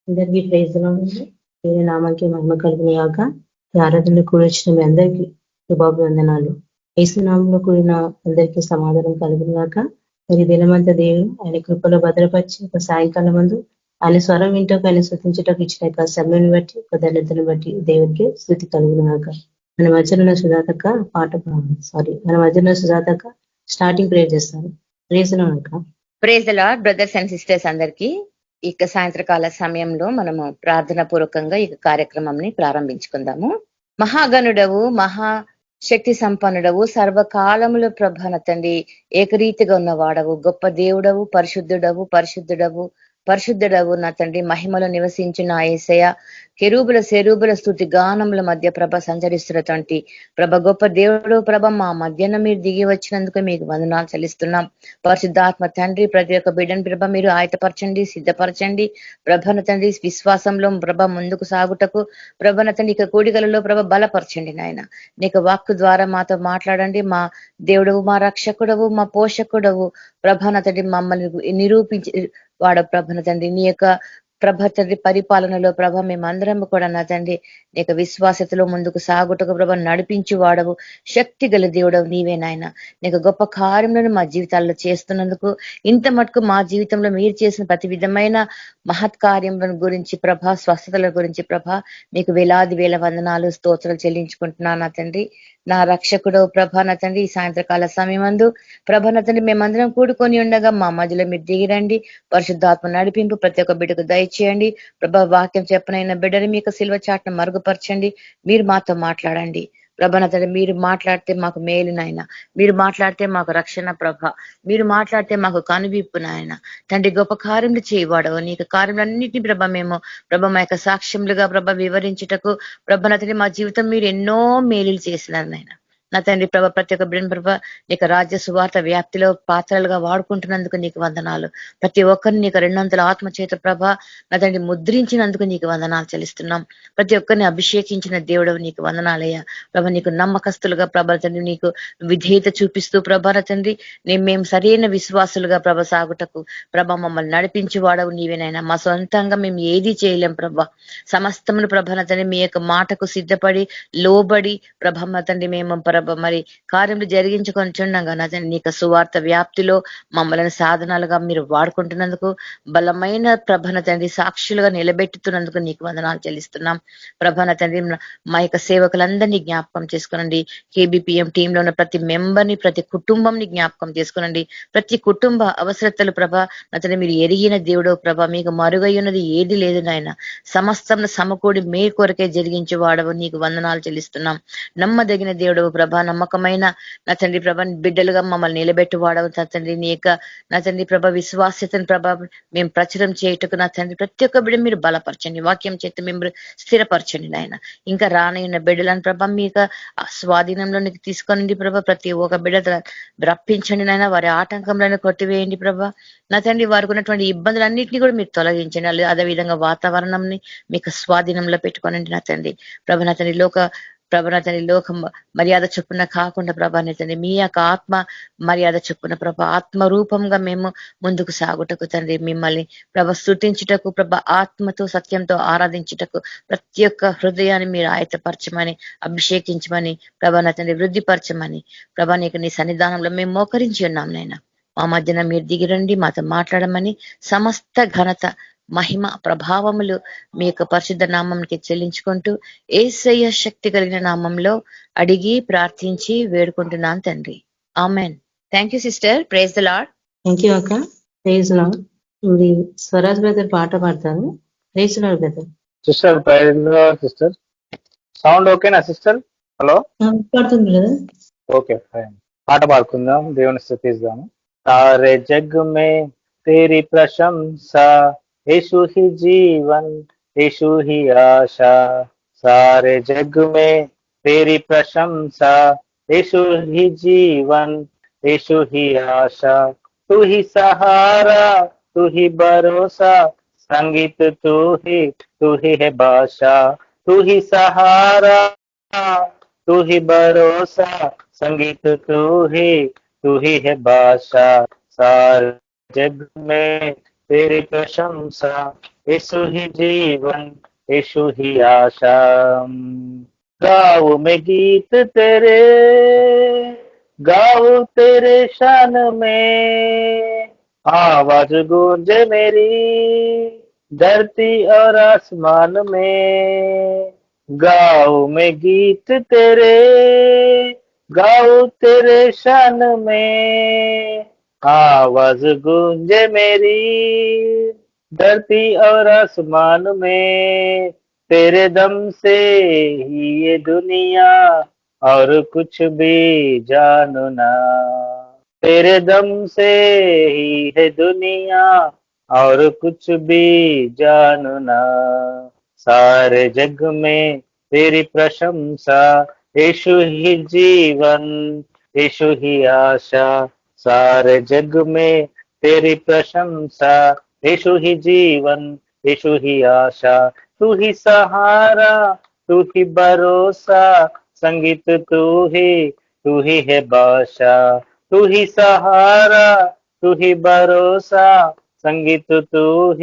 అందరికీ ప్రైజ్ ఉంది. వేరే నామానికి మహిమ కలిగిన గాక. ఈ ఆరాధనలో కూడా వచ్చిన మీ అందరికీ శుభాభివందనాలు. యేసునామంలో కూడిన అందరికీ సమాధానం కలిగిన గాక. మరి దినమంతా దేవుడు ఆయన కృపలో భద్రపరిచి ఒక సాయంకాలం ముందు ఆయన స్వరం వింటకు ఆయన స్థుతించటకు ఇచ్చిన యొక్క సమయాన్ని బట్టి ఒక ధన్యతను బట్టి దేవుడికి స్థుతి కలిగిన గాక. మన మధ్యలో సుజాతక మన మధ్యలో సుజాతక స్టార్టింగ్ ప్రేర్ చేస్తారు. Praise the lord brothers and sisters అందరికీ ఇక సాయంత్రకాల సమయంలో మనము ప్రార్థన పూర్వకంగా ఈ కార్యక్రమంని ప్రారంభించుకుందాము. మహాగణుడవు, శక్తి సంపన్నుడవు, సర్వకాలముల ప్రభాన తండ్రి, ఏకరీతిగా ఉన్నవాడవు, గొప్ప దేవుడవు, పరిశుద్ధుడవు నా తండ్రి, మహిమలో నివసించిన యేసయ్య, కెరూబుల శరూబుల స్తుతి గానముల మధ్య ప్రభ సంచరిస్తున్నటువంటి ప్రభ గొప్ప దేవుడు ప్రభ, మా మధ్యన మీరు దిగి వచ్చినందుకు మీకు వందనాలు చెల్లిస్తున్నాం. పరిశుద్ధాత్మ తండ్రి, ప్రతి ఒక్క బిడ్డను ప్రభ మీరు ఆయతపరచండి, సిద్ధపరచండి ప్రభన తండ్రి. విశ్వాసంలో ప్రభ ముందుకు సాగుటకు ప్రభన తండ్రి ఇక కూడికలలో ప్రభ బలపరచండి నాయన. నీకు వాక్కు ద్వారా మాతో మాట్లాడండి. మా దేవుడవు, మా రక్షకుడవు, మా పోషకుడవు ప్రభన తండ్రి, మమ్మల్ని నిరూపించి వాడ ప్రభన తండ్రి. నీ యొక్క ప్రభ తండ్రి పరిపాలనలో ప్రభ మేమందరం కూడా నా తండ్రి నీ యొక్క విశ్వాసతలో ముందుకు సాగుటకు ప్రభ నడిపించి వాడవు. శక్తి గల దేవుడవు నీవే నాయన. నీకు గొప్ప కార్యములను మా జీవితాల్లో చేస్తున్నందుకు, ఇంత మటుకు మా జీవితంలో మీరు చేసిన ప్రతి విధమైన మహత్ కార్యములను గురించి ప్రభ, స్వస్థతల గురించి ప్రభ నీకు వేలాది వేల వందనాలు స్తోత్రాలు చెల్లించుకుంటున్నా నా తండ్రి. నా రక్షకుడు ప్రభ నా తండ్రి, ఈ సాయంత్రకాల సమయమందు ప్రభ నా తండ్రి మేమందరం కూడుకొని ఉండగా మా మధ్యలో మీరు దిగిరండి. పరిశుద్ధాత్మ నడిపింపు ప్రతి ఒక్క బిడ్డకు దయచేయండి ప్రభ. వాక్యం చెప్పనైన బిడ్డని మీకు సిల్వ చాట్ను మరుగుపరచండి. మీరు మాతో మాట్లాడండి ప్రభ నా తండ్రి. మీరు మాట్లాడితే మాకు మేలు నాయన, మీరు మాట్లాడితే మాకు రక్షణ ప్రభ, మీరు మాట్లాడితే మాకు కనువిప్పు నాయన తండ్రి. గొప్ప కార్యములు చేయవాడవు. నీకు కార్యములన్నింటినీ ప్రభ మేము ప్రభ మా యొక్క సాక్ష్యములుగా ప్రభ వివరించుటకు ప్రభ నా తండ్రి మా జీవితం మీరు ఎన్నో మేలులు చేసినారు నాయన నా తండ్రి ప్రభ. ప్రతి ఒక్క బిడ్డను ప్రభ నీకు రాజ్య సువార్త వ్యాప్తిలో పాత్రలుగా వాడుకుంటున్నందుకు నీకు వందనాలు. ప్రతి ఒక్కరిని నీకు రెండంతల ఆత్మచేత ప్రభ నా తండ్రి ముద్రించినందుకు నీకు వందనాలు చెల్లిస్తున్నాం. ప్రతి ఒక్కరిని అభిషేకించిన దేవుడు నీకు వందనాలయ్యా ప్రభ. నీకు నమ్మకస్తులుగా ప్రభ తండ్రి నీకు విధేయత చూపిస్తూ ప్రభ నా తండ్రి మేము సరైన విశ్వాసులుగా ప్రభ సాగుటకు ప్రభ మమ్మల్ని నడిపించి వాడవు నీవేనైనా. మా సొంతంగా మేము ఏది చేయలేం ప్రభ. సమస్తమును ప్రభ నా తండ్రి మీ యొక్క మాటకు సిద్ధపడి లోబడి ప్రభ నా తండ్రి మేము మరి కార్యములు జరిగించుకొని చుండగా నా తండ్రి నీకు సువార్త వ్యాప్తిలో మమ్మల్ని సాధనాలుగా మీరు వాడుకుంటున్నందుకు, బలమైన ప్రభన తండ్రి సాక్షులుగా నిలబెట్టుతున్నందుకు నీకు వందనాలు చెల్లిస్తున్నాం ప్రభన తండ్రి. మా యొక్క సేవకులందరినీ జ్ఞాపకం చేసుకునండి. KBPM టీంలో ఉన్న ప్రతి మెంబర్ని, ప్రతి కుటుంబంని జ్ఞాపకం చేసుకునండి. ప్రతి కుటుంబ అవసరతలు ప్రభ నా తండ్రి మీరు ఎరిగిన దేవుడో ప్రభ. మీకు మరుగై ఉన్నది ఏది లేదు నాయన. సమస్తం సమకూడి మీ కొరకే జరిగించి వాడవు నీకు వందనాలు చెల్లిస్తున్నాం. నమ్మదగిన దేవుడవు ప్రభ, నమ్మకమైన నా తండ్రి ప్రభ బిడ్డలుగా మమ్మల్ని నిలబెట్టు వాడవు నా తండ్రి. నీ యొక్క నా తండ్రి ప్రభ విశ్వాసతను ప్రభ మేము ప్రచురం చేయటకు నా తండ్రి ప్రతి ఒక్క బిడ్డ మీరు బలపరచండి. వాక్యం చేత మేము స్థిరపరచండి నాయన. ఇంకా రానయ్యున్న బిడ్డలను ప్రభ మీ యొక్క స్వాధీనంలోనికి తీసుకొని ప్రభ ప్రతి ఒక్క బిడ్డ రప్పించండి నాయన. వారి ఆటంకంలో కొట్టివేయండి ప్రభ నా తండ్రి. వారికి ఉన్నటువంటి ఇబ్బందులన్నింటినీ కూడా మీరు తొలగించండి. అదేవిధంగా వాతావరణంని మీకు స్వాధీనంలో పెట్టుకోనండి నా తండ్రి ప్రభ నా తండ్రి. ప్రభాతని లోకం మర్యాద చొప్పున కాకుండా ప్రభాని మీ యొక్క ఆత్మ మర్యాద చొప్పున ప్రభ ఆత్మ రూపంగా మేము ముందుకు సాగుటకు తండ్రి మిమ్మల్ని ప్రభ స్తుతించుటకు ప్రభ ఆత్మతో సత్యంతో ఆరాధించుటకు ప్రతి ఒక్క హృదయాన్ని మీరు ఆయతపరచమని, అభిషేకించమని ప్రభ నా తండ్రి వృద్ధిపరచమని ప్రభా నీకు నీ సన్నిధానంలో మేము మోకరించి ఉన్నాం నైనా. మా మధ్యన మీరు దిగిరండి, మాతో మాట్లాడమని సమస్త ఘనత మహిమ ప్రభావములు మీ యొక్క పరిశుద్ధ నామంకి చెల్లించుకుంటూ యేసయ్య శక్తి కలిగిన నామంలో అడిగి ప్రార్థించి వేడుకుంటున్నాను తండ్రి. ఆమెన్. Thank you sister. Praise the Lord. Thank you అక్క. Praise Lord. ఇది స్వరాజ్ బ్రదర్ పాట పాడతాను. Praise Lord brother. Sister praise Lord sister. Sound ఓకేనా సిస్టర్? హలో పాడుతుంది బ్రదర్. Okay fine. పాట పాడుకుందాం, దేవుని స్తుతిద్దాము. సారే జగ్ మే తేరీ ప్రశంసా, यीशु ही जीवन यीशु ही आशा, सारे जग में तेरी प्रशंसा, यीशु ही जीवन यीशु ही आशा, तू ही सहारा तू ही भरोसा, संगीत तू ही है भाषा, तू ही सहारा तू ही भरोसा, संगीत तू ही है भाषा, सारे जग में तेरी प्रशंसा, यीशु ही जीवन, यीशु ही आशा। गाओ मैं गीत तेरे, गाओ तेरे शान में, आवाज गूंजे मेरी धरती और आसमान में। गाओ मैं गीत तेरे, गाओ तेरे शान में, आवाज गूंजे मेरी धरती और आसमान में। तेरे दम से ही ये दुनिया और कुछ भी जानू ना, तेरे दम से ही है दुनिया और कुछ भी जानू ना। सारे जग में तेरी प्रशंसा, यीशु ही जीवन, यीशु ही आशा। सारे जग में तेरी प्रशंसा, यीशु ही जीवन, यीशु ही आशा। तू ही सहारा, तू ही भरोसा, संगीत तू ही है बादशाह। तू ही सहारा, तू ही भरोसा, संगीत तू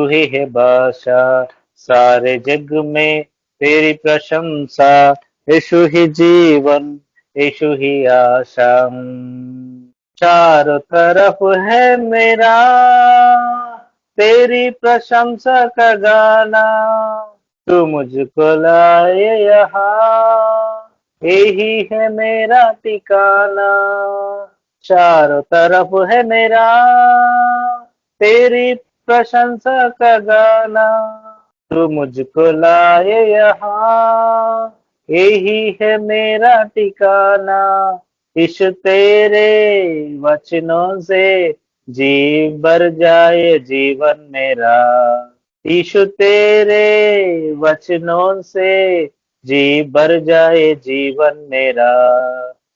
ही है बादशाह। सारे जग में तेरी प्रशंसा, यीशु ही जीवन, यीशु ही आशा। चारों तरफ है मेरा तेरी प्रशंसा का गाना, तू मुझको लाए यहाँ, यही है मेरा ठिकाना। चारों तरफ है मेरा तेरी प्रशंसा का गाना, तू मुझको लाए यहाँ, यही है मेरा ठिकाना। ईशु तेरे वचनों से जी भर जाए जीवन मेरा, ईशु तेरे वचनों से जी भर जाए जीवन मेरा।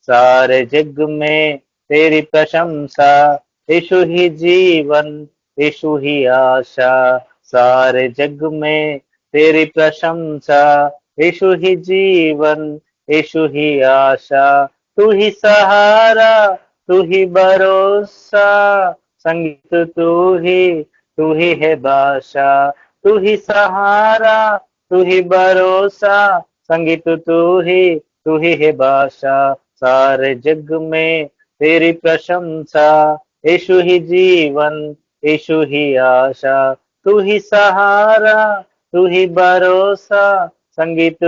सारे जग में तेरी प्रशंसा, यीशु ही जीवन, यीशु ही आशा। सारे जग में तेरी प्रशंसा, यीशु ही जीवन, यीशु ही आशा। तू ही सहारा, तू ही भरोसा, संगीत तू ही है भाषा। तू ही सहारा, तू ही भरोसा, संगीत तू ही है भाषा। सारे जग में तेरी प्रशंसा, यीशु ही जीवन, यीशु ही आशा। तू ही सहारा, तू ही भरोसा, संगीत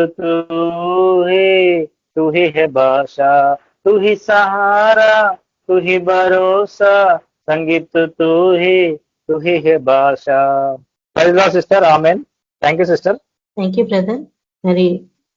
तू ही है भाषा। तू ही सहारा, तू ही भरोसा, संगीत तू ही है భాషా. Sister amen. Thank you sister. Thank you brother. మరి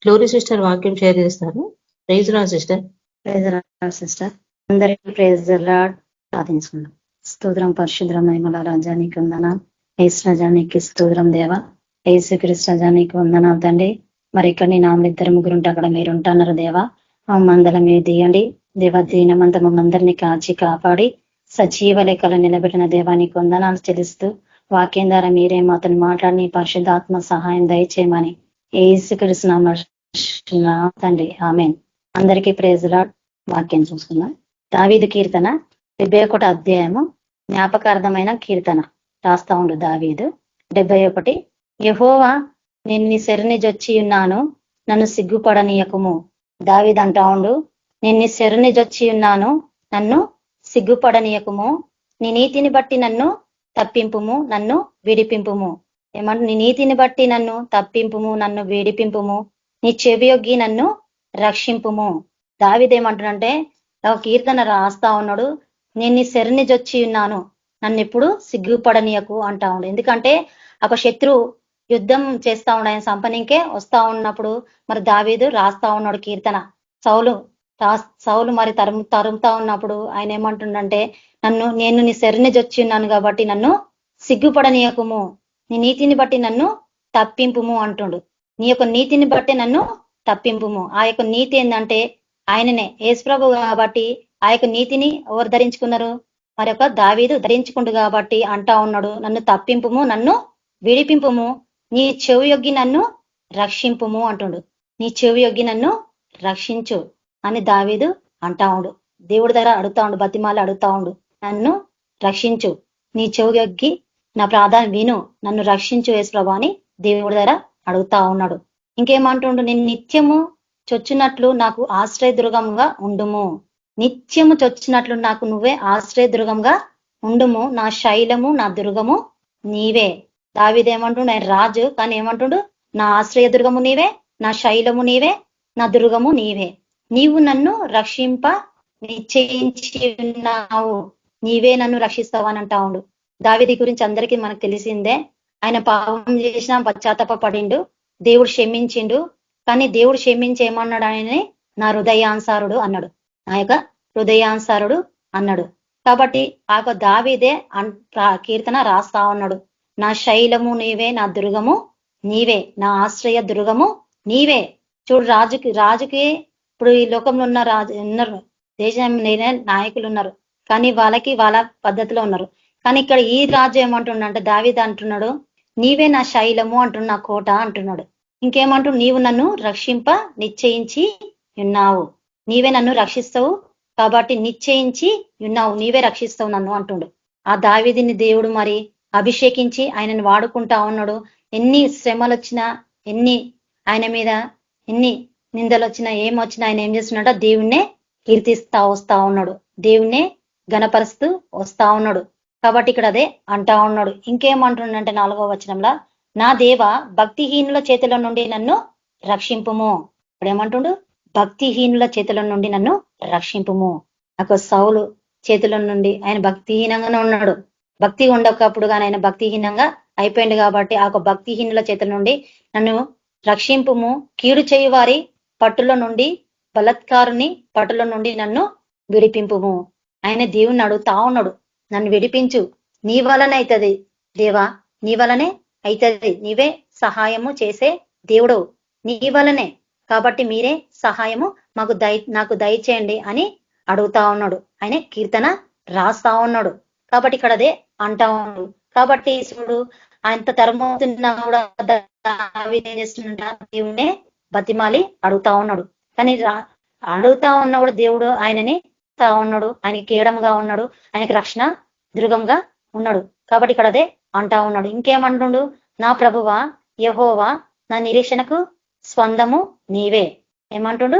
గ్లోరీ సిస్టర్ వాక్యం షేర్ చేస్తారు. ప్రైజ్ లా సిస్టర్. ప్రైజ్ లా సిస్టర్. అందరికీ ప్రైజ్ లార్డ్. ప్రార్థించుకుందాం. స్తోత్రం పరిశుద్ధ మహిమల రాజానికి వందనాలు. యేసు రాజానికి స్తోత్రం దేవా. యేసు క్రీస్తు రాజానికి వందనాలు తండ్రి. మరి ఇక్కడ నీ నామలు 2-3 ఉంటే అక్కడ మీరు ఉంటున్నారు దేవా. ఆ మందల మీద తీయండి దేవా. దీనమంతా మమ్మల్ని కాచి కాపాడి సజీవ లెక్కలు నిలబెట్టిన దేవానికి వందనాలు చెల్లిస్తూ వాక్యం ద్వారా మీరే మాతను మాట్లాడి పరిశుద్ధాత్మ సహాయం దయచేయమని యేసుక్రీస్తు నామమున తండ్రి ఆమేన్. అందరికీ ప్రైజ్ లార్డ్. వాక్యం చూసుకుందాం. దావీదు కీర్తన 71 అధ్యాయము జ్ఞాపకార్థమైన కీర్తన రాస్తా ఉండు దావీదు. 71. యెహోవా నేను నీ శరణి జొచ్చి ఉన్నాను, నన్ను సిగ్గుపడనీయకుము. దావీదు అంటా ఉండు, నేను నీ శరణి జొచ్చి ఉన్నాను, నన్ను సిగ్గుపడనీయకుము. నీ నీతిని బట్టి నన్ను తప్పింపుము, నన్ను విడిపింపుము. ఏమంటు నీ నీతిని బట్టి నన్ను తప్పింపుము, నన్ను విడిపింపుము. నీ చెవియొగ్గి నన్ను రక్షింపుము. దావీదేమంటాడంటే ఒక కీర్తన రాస్తా ఉన్నాడు, నేను నీ శరణి జొచ్చి ఉన్నాను, నన్ను ఎప్పుడు సిగ్గుపడనీయకు అంటా ఉండు. ఎందుకంటే ఒక శత్రువు యుద్ధం చేస్తా ఉండు, ఆయన సంపనికే వస్తా ఉన్నప్పుడు మరి దావీదు రాస్తా ఉన్నాడు కీర్తన. సౌలు మరి తరుముతా ఉన్నప్పుడు ఆయన ఏమంటుండంటే నేను నీ శరణి జొచ్చి ఉన్నాను కాబట్టి నన్ను సిగ్గుపడనీయకుము, నీ నీతిని బట్టి నన్ను తప్పింపుము అంటుండు. నీ యొక్క నీతిని బట్టి నన్ను తప్పింపుము. ఆ యొక్క నీతి ఏంటంటే ఆయననే యేసుప్రభు కాబట్టి ఆ యొక్క నీతిని ఎవరు ధరించుకున్నారు? మరి యొక్క దావీదు ధరించుకుండు కాబట్టి అంటా ఉన్నాడు, నన్ను తప్పింపుము, నన్ను విడిపింపుము, నీ చెవి యొగ్గి నన్ను రక్షింపుము అంటుండు. నీ చెవి యొగ్గి నన్ను రక్షించు అని దావీదు అంటా ఉండు. దేవుడి దగ్గర అడుగుతా ఉండు, బతిమాలి అడుగుతా ఉండు, నన్ను రక్షించు, నీ చెవి యొగ్గి నా ప్రార్థన విను, నన్ను రక్షించు యేసు ప్రభా అని దేవుడి దగ్గర అడుగుతా ఉన్నాడు. ఇంకేమంటుండు, నేను నిత్యము చొచ్చినట్లు నాకు ఆశ్రయదుర్గంగా ఉండుము. నిత్యము చొచ్చినట్లు నాకు నువ్వే ఆశ్రయదుర్గంగా ఉండుము. నా శైలము నా దుర్గము నీవే. దావీదేమంటుండు, ఆయన రాజు కానీ ఏమంటుండు, నా ఆశ్రయదుర్గము నీవే, నా శైలము నీవే, నా దుర్గము నీవే. నీవు నన్ను రక్షింప నిశ్చయించి ఉన్నావు, నీవే నన్ను రక్షిస్తావు అని అంటా ఉండు. దావీది గురించి అందరికీ మనకు తెలిసిందే. ఆయన పాపం చేసిన పశ్చాత్తాప పడిండు, దేవుడు క్షమించిండు. కానీ దేవుడు క్షమించి ఏమన్నాడు, ఆయనని నా హృదయానుసారుడు అన్నాడు, నా యొక్క హృదయానుసారుడు అన్నాడు. కాబట్టి ఆ యొక్క దావీదే కీర్తన రాస్తా ఉన్నాడు, నా శైలము నీవే, నా దుర్గము నీవే, నా ఆశ్రయ దుర్గము నీవే. చూడు, రాజుకి ఇప్పుడు ఈ లోకంలో ఉన్న రాజు ఉన్నారు, దేశం నాయకులు ఉన్నారు, కానీ వాళ్ళకి వాళ్ళ పద్ధతిలో ఉన్నారు. కానీ ఇక్కడ ఈ రాజు ఏమంటున్నాడు అంటే, దావీదు అంటున్నాడు, నీవే నా శైలము అంటున్నా, నా కోట అంటున్నాడు. ఇంకేమంటూ, నీవు నన్ను రక్షింప నిశ్చయించి ఉన్నావు, నీవే నన్ను రక్షిస్తావు కాబట్టి నిశ్చయించి ఉన్నావు, నీవే రక్షిస్తావు నన్ను అంటుండు. ఆ దావీదుని దేవుడు మరి అభిషేకించి ఆయనను వాడుకుంటా ఉన్నాడు. ఎన్ని శ్రమలు వచ్చినా, ఎన్ని ఆయన మీద ఎన్ని నిందలు వచ్చినా, ఏమొచ్చినా ఆయన ఏం చేస్తున్నాడో దేవుణ్ణే కీర్తిస్తా వస్తా ఉన్నాడు, దేవుణ్ణే గణపరుస్తూ వస్తా ఉన్నాడు. కాబట్టి ఇక్కడ అదే అంటా ఉన్నాడు. ఇంకేమంటుండంటే 4వ వచనంలో, నా దేవ భక్తిహీనుల చేతుల నుండి నన్ను రక్షింపుము. ఇప్పుడు ఏమంటుండు, భక్తిహీనుల చేతుల నుండి నన్ను రక్షింపుము. నాకు సౌలు చేతుల నుండి, ఆయన భక్తిహీనంగానే ఉన్నాడు, భక్తి ఉండకప్పుడు కానీ ఆయన భక్తిహీనంగా అయిపోయింది. కాబట్టి ఆ భక్తిహీనుల చేతుల నుండి నన్ను రక్షింపుము. కీడు చేయువారి పట్టుల నుండి, బలత్కారుని పట్టుల నుండి నన్ను విడిపింపుము. ఆయన దేవుణ్ణి అడుగుతా ఉన్నాడు, నన్ను విడిపించు, నీ వలనే అవుతుంది దేవా, నీ వలనే అవుతుంది, నీవే సహాయము చేసే దేవుడు, నీ వలనే. కాబట్టి మీరే సహాయము నాకు దయచేయండి అని అడుగుతా ఉన్నాడు. ఆయన కీర్తన రాస్తా ఉన్నాడు. కాబట్టి ఇక్కడ అదే అంటా ఉన్నాడు. కాబట్టి చూడు, ఆయనతో తరమవుతున్నా కూడా ఏం చేస్తున్నా, దేవుణ్ణే బతిమాలి అడుగుతా ఉన్నాడు. కానీ అడుగుతా ఉన్నా కూడా దేవుడు ఆయనని ఉన్నాడు, ఆయనకి కీడంగా ఉన్నాడు, ఆయనకి రక్షణ దుర్గంగా ఉన్నాడు. కాబట్టి ఇక్కడ అదే అంటా ఉన్నాడు. ఇంకేమంటుండు, నా ప్రభువా యెహోవా నా నిరీక్షణకు స్వందము నీవే. ఏమంటుండు,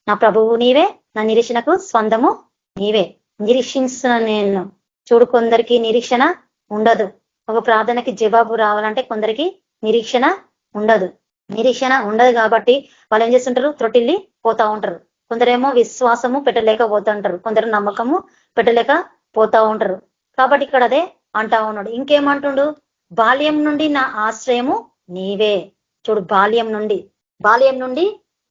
నా ప్రభువు నీవే, నా నిరీక్షణకు స్వందము నీవే. నిరీక్షిస్తున్నా నేను. చూడు, కొందరికి నిరీక్షణ ఉండదు. ఒక ప్రార్థనకి జవాబు రావాలంటే కొందరికి నిరీక్షణ ఉండదు. కాబట్టి వాళ్ళు ఏం చేస్తుంటారు, త్రొటిల్లి పోతా ఉంటారు. కొందరేమో విశ్వాసము పెట్టలేక పోతుంటారు, కొందరు నమ్మకము పెట్టలేక పోతా ఉంటారు. కాబట్టి ఇక్కడ అదే అంటా ఉన్నాడు. ఇంకేమంటుండు, బాల్యం నుండి నా ఆశ్రయము నీవే. చూడు, బాల్యం నుండి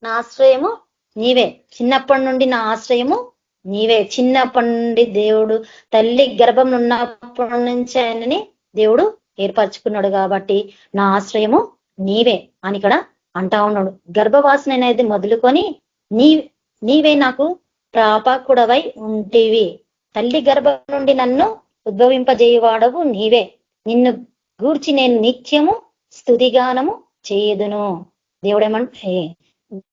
నా ఆశ్రయము నీవే, చిన్నప్పటి నుండి నా ఆశ్రయము నీవే. చిన్నప్పటి నుండి దేవుడు తల్లి గర్భం ఉన్నప్పటి నుంచి ఆయనని దేవుడు ఏర్పరచుకున్నాడు. కాబట్టి నా ఆశ్రయము నీవే అని ఇక్కడ అంటా ఉన్నాడు. గర్భవాసన అనేది మొదలుకొని నీవే నాకు ప్రాపకుడవై ఉంటివి. తల్లి గర్భం నుండి నన్ను ఉద్భవింపజేయవాడవు నీవే. నిన్ను గూర్చి నేను నిత్యము స్తుతిగానము చేయదును.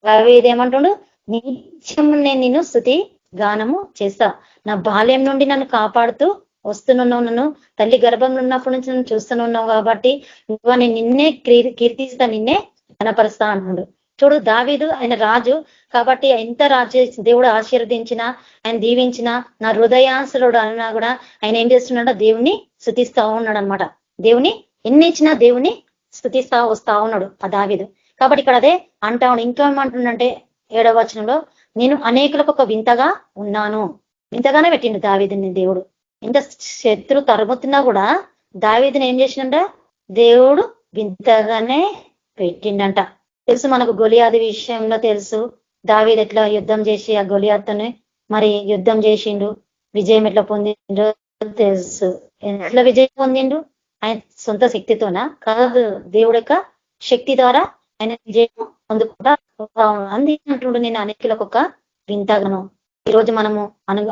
దేవుడేమంటుండు, నిత్యము నేను నిన్ను స్తుతి గానము చేస్తా. నా బాల్యం నుండి నన్ను కాపాడుతూ వస్తున్నావు, నన్ను తల్లి గర్భంలో ఉన్నప్పటి నుంచి నన్ను చూస్తున్నావు కాబట్టి నువ్వు నేను నిన్నే కీర్తిస్తా, నిన్నే కనపరుస్తా అంటున్నాడు. చూడు, దావీదు ఆయన రాజు కాబట్టి ఎంత రాజు దేవుడు ఆశీర్వదించినా, ఆయన దీవించిన, నా హృదయాసురుడు అన్నా కూడా ఆయన ఏం చేస్తున్నాడో దేవుణ్ణి స్తుతిస్తా ఉన్నాడు అనమాట. దేవుని ఎన్ని ఇచ్చినా దేవుని స్తుతిస్తా వస్తా ఉన్నాడు ఆ దావీదు. కాబట్టి ఇక్కడ అదే అంటా ఉన్నాడు. ఇంకేమంటుండంటే 7వ వచనంలో, నేను అనేకులకు ఒక వింతగా ఉన్నాను. వింతగానే పెట్టిండు దావీదుని దేవుడు. ఇంత శత్రు తరుముతున్నా కూడా దావీదుని ఏం చేసిండంట, దేవుడు వింతగానే పెట్టిండంట. తెలుసు మనకు గొలియాదు విషయంలో తెలుసు, దావీదు ఎట్లా యుద్ధం చేసి ఆ గొలియాతుని మరి యుద్ధం చేసిండు, విజయం ఎట్లా పొందిండో తెలుసు. ఎట్లా విజయం పొందిండు, ఆయన సొంత శక్తితోనా కాదు, దేవుడి యొక్క శక్తి ద్వారా ఆయన విజయం పొందుకుంటా అంటుండు. నేను అనేకులకు ఒక వింతగాను. ఈరోజు మనము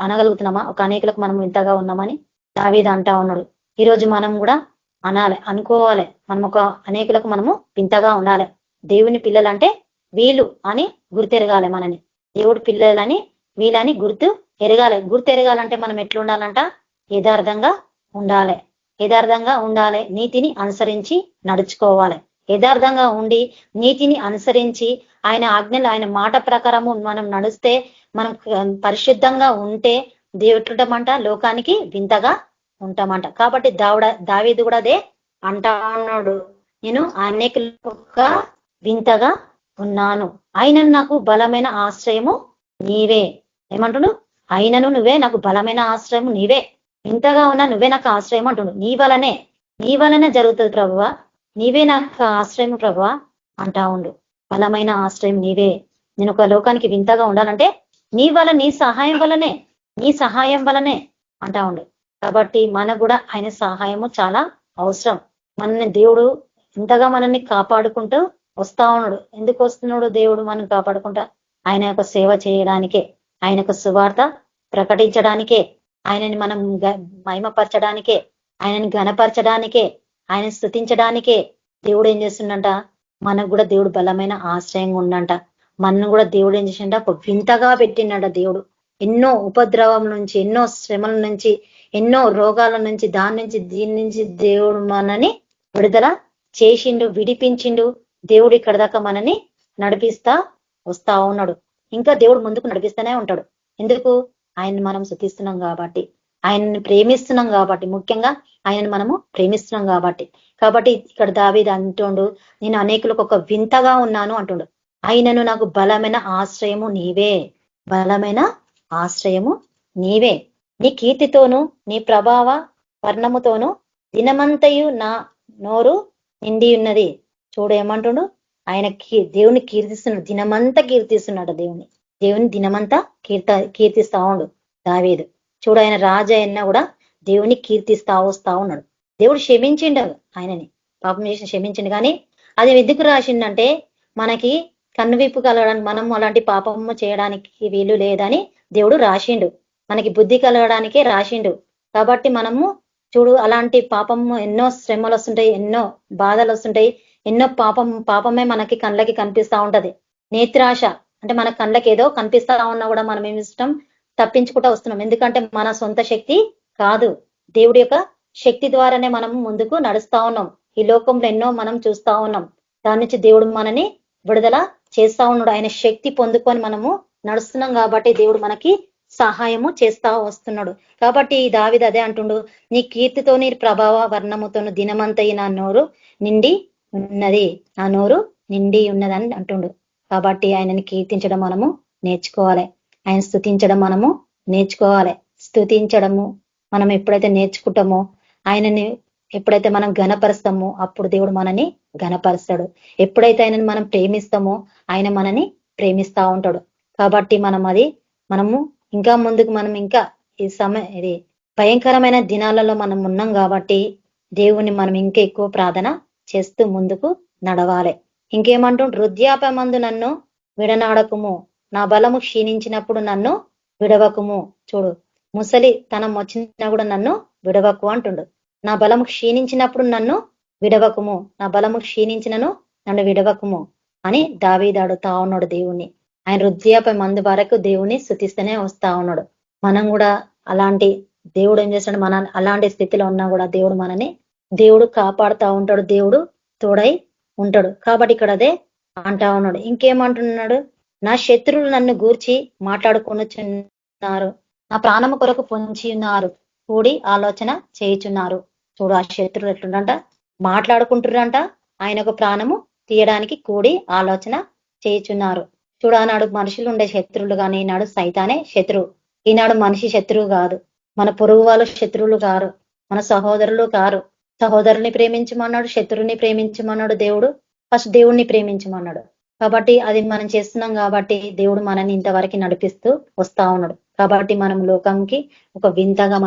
అనగలుగుతున్నామా, ఒక అనేకులకు మనం వింతగా ఉన్నామని దావీదు అంటా ఉన్నాడు. ఈరోజు మనం కూడా అనాలి, అనుకోవాలి, మనం ఒక అనేకులకు మనము వింతగా ఉండాలి. దేవుని పిల్లలంటే వీళ్ళు అని గుర్తెరగాలి, మనని దేవుడు పిల్లలని వీళ్ళని గుర్తు ఎరగాలి. గుర్తు ఎరగాలంటే మనం ఎట్లా ఉండాలంట, యథార్థంగా ఉండాలి. యథార్థంగా ఉండాలి, నీతిని అనుసరించి నడుచుకోవాలి. యథార్థంగా ఉండి నీతిని అనుసరించి ఆయన ఆజ్ఞలు ఆయన మాట ప్రకారము మనం నడుస్తే, మనం పరిశుద్ధంగా ఉంటే దేవుటమంట లోకానికి వింతగా ఉంటామంట. కాబట్టి దావీదు కూడా అదే అంటా ఉన్నాడు, నేను అనేకులకు వింతగా ఉన్నాను, ఆయనను నాకు బలమైన ఆశ్రయము నీవే. ఏమంటుడు? అయినను నువ్వే నాకు బలమైన ఆశ్రయము నీవే, ఇంతగా ఉన్నా నువ్వే నాకు ఆశ్రయం అంటుండు. నీ వలనే జరుగుతుంది ప్రభువా, నీవే నాకు ఆశ్రయం ప్రభువా అంటా ఉండు. బలమైన ఆశ్రయం నీవే. నేను ఒక లోకానికి వింతగా ఉండాలంటే నీ సహాయం వలనే అంటా ఉండు. కాబట్టి మనకు కూడా ఆయన సహాయము చాలా అవసరం. మనల్ని దేవుడు ఇంతగా మనల్ని కాపాడుకుంటూ వస్తా ఉన్నాడు. ఎందుకు వస్తున్నాడు దేవుడు మనం కాపాడుకుంటా? ఆయన యొక్క సేవ చేయడానికే, ఆయన యొక్క సువార్త ప్రకటించడానికే, ఆయనని మనం మహిమపరచడానికే, ఆయనని ఘనపరచడానికే, ఆయన స్తుతించడానికే దేవుడు ఏం చేస్తుండంట? మనకు కూడా దేవుడు బలమైన ఆశ్రయంగా ఉండంట. మనను కూడా దేవుడు ఏం చేసిండ? ఒక వింతగా పెట్టిండ దేవుడు. ఎన్నో ఉపద్రవం నుంచి, ఎన్నో శ్రమల నుంచి, ఎన్నో రోగాల నుంచి, దీని నుంచి దేవుడు మనని విడుదల చేసిండు, విడిపించిండు. దేవుడు ఇక్కడ దాకా మనని నడిపిస్తా వస్తా ఉన్నాడు. ఇంకా దేవుడు ముందుకు నడిపిస్తూనే ఉంటాడు. ఎందుకు? ఆయన్ని మనం స్తుతిస్తున్నాం కాబట్టి, ఆయన్ని ప్రేమిస్తున్నాం కాబట్టి, ముఖ్యంగా ఆయనను మనము ప్రేమిస్తున్నాం కాబట్టి. కాబట్టి ఇక్కడ దావీదు అంటుండు, నేను అనేకులకు ఒక వింతగా ఉన్నాను అంటుండు. ఆయనను నాకు బలమైన ఆశ్రయము నీవే, బలమైన ఆశ్రయము నీవే. నీ కీర్తితోనూ నీ ప్రభావ వర్ణముతోనూ దినమంతయు నా నోరు నిండి ఉన్నది. చూడు ఏమంటుండు? ఆయన దేవుని కీర్తిస్తున్నాడు, దినమంతా కీర్తిస్తున్నాడు. దేవుని దినమంతా కీర్తిస్తా ఉండు దావీదు. చూడు, ఆయన రాజు అయినా కూడా దేవుని కీర్తిస్తా వస్తా ఉన్నాడు. దేవుడు క్షమించిండు ఆయనని, పాపం చేసి క్షమించిండు. కానీ అది ఎందుకు రాసిండంటే మనకి కన్నువిప్పు కలగడానికి, మనం అలాంటి పాపము చేయడానికి వీలు లేదని దేవుడు రాసిండు. మనకి బుద్ధి కలగడానికే రాసిండు. కాబట్టి మనము చూడు, అలాంటి పాపము ఎన్నో శ్రమలు వస్తుంటాయి, ఎన్నో బాధలు వస్తుంటాయి, ఎన్నో పాపమే మనకి కళ్ళకి కనిపిస్తా ఉంటది. నేత్రాశ అంటే మన కళ్ళకి ఏదో కనిపిస్తా ఉన్నా కూడా మనం ఏమి ఇష్టం తప్పించుకుంటూ వస్తున్నాం. ఎందుకంటే మన సొంత శక్తి కాదు, దేవుడి యొక్క శక్తి ద్వారానే మనం ముందుకు నడుస్తా ఉన్నాం. ఈ లోకంలో ఎన్నో మనం చూస్తా ఉన్నాం. దాని నుంచి దేవుడు మనని విడుదల చేస్తా ఉన్నాడు. ఆయన శక్తి పొందుకొని మనము నడుస్తున్నాం కాబట్టి దేవుడు మనకి సహాయము చేస్తా వస్తున్నాడు. కాబట్టి ఈ దావీదు అదే అంటుండు, నీ కీర్తితో నీ ప్రభావ వర్ణముతోను దినమంతయి నా నోరు నిండి ఉన్నది, నా నోరు నిండి ఉన్నదని అంటుండు. కాబట్టి ఆయనని కీర్తించడం మనము నేర్చుకోవాలి, ఆయన స్తుతించడం మనము నేర్చుకోవాలి. స్తుతించడము మనం ఎప్పుడైతే నేర్చుకుంటామో, ఆయనని ఎప్పుడైతే మనం ఘనపరుస్తామో అప్పుడు దేవుడు మనని ఘనపరుస్తాడు. ఎప్పుడైతే ఆయనని మనం ప్రేమిస్తామో ఆయన మనని ప్రేమిస్తా ఉంటాడు. కాబట్టి మనము ఇంకా ముందుకు మనం ఇంకా ఇది భయంకరమైన దినాలలో మనం ఉన్నాం కాబట్టి దేవుని మనం ఇంకా ఎక్కువ ప్రార్థన చేస్తూ ముందుకు నడవాలి. ఇంకేమంటూ? వృద్ధాప్యమందు నన్ను విడనాడకుము, నా బలము క్షీణించినప్పుడు నన్ను విడవకుము. చూడు, ముసలి తనం వచ్చినా కూడా నన్ను విడవకు అంటుండు. నా బలము క్షీణించినప్పుడు నన్ను విడవకుము, నా బలము క్షీణించినను నన్ను విడవకుము అని దావీదు అడుగుతా ఉన్నాడు దేవుణ్ణి. ఆయన వృద్ధాప్య మందు వరకు దేవుని స్తుతిస్తూనే వస్తా ఉన్నాడు. మనం కూడా అలాంటి దేవుడు ఏం చేస్తాడు? మన అలాంటి స్థితిలో ఉన్నా కూడా దేవుడు కాపాడుతా ఉంటాడు, దేవుడు తోడై ఉంటాడు. కాబట్టి ఇక్కడ అదే అంటా ఉన్నాడు. ఇంకేమంటున్నాడు? నా శత్రువులు నన్ను గూర్చి మాట్లాడుకొనుచున్నారు, నా ప్రాణము కొరకు పొంచి ఉన్నారు, కూడి ఆలోచన చేయుచున్నారు. చూడు, ఆ శత్రువులు ఎట్లుండంట? మాట్లాడుకుంటున్నారంట, ఆయనకు ప్రాణము తీయడానికి కూడి ఆలోచన చేయుచున్నారు. చూడు, ఆనాడు మనుషులు ఉండే శత్రువులు కానీ ఈనాడు సైతానే శత్రువు. ఈనాడు మనిషి శత్రువు కాదు, మన పొరుగు వాళ్ళు శత్రువులు కారు, మన సహోదరులు కారు. సహోదరుని ప్రేమించమన్నాడు, శత్రువుని ప్రేమించమన్నాడు దేవుడు. ఫస్ట్ దేవుణ్ణి ప్రేమించమన్నాడు. కాబట్టి అది మనం చేస్తున్నాం కాబట్టి దేవుడు మనని ఇంతవరకు నడిపిస్తూ వస్తా ఉన్నాడు. కాబట్టి మనం లోకంకి ఒక వింతగా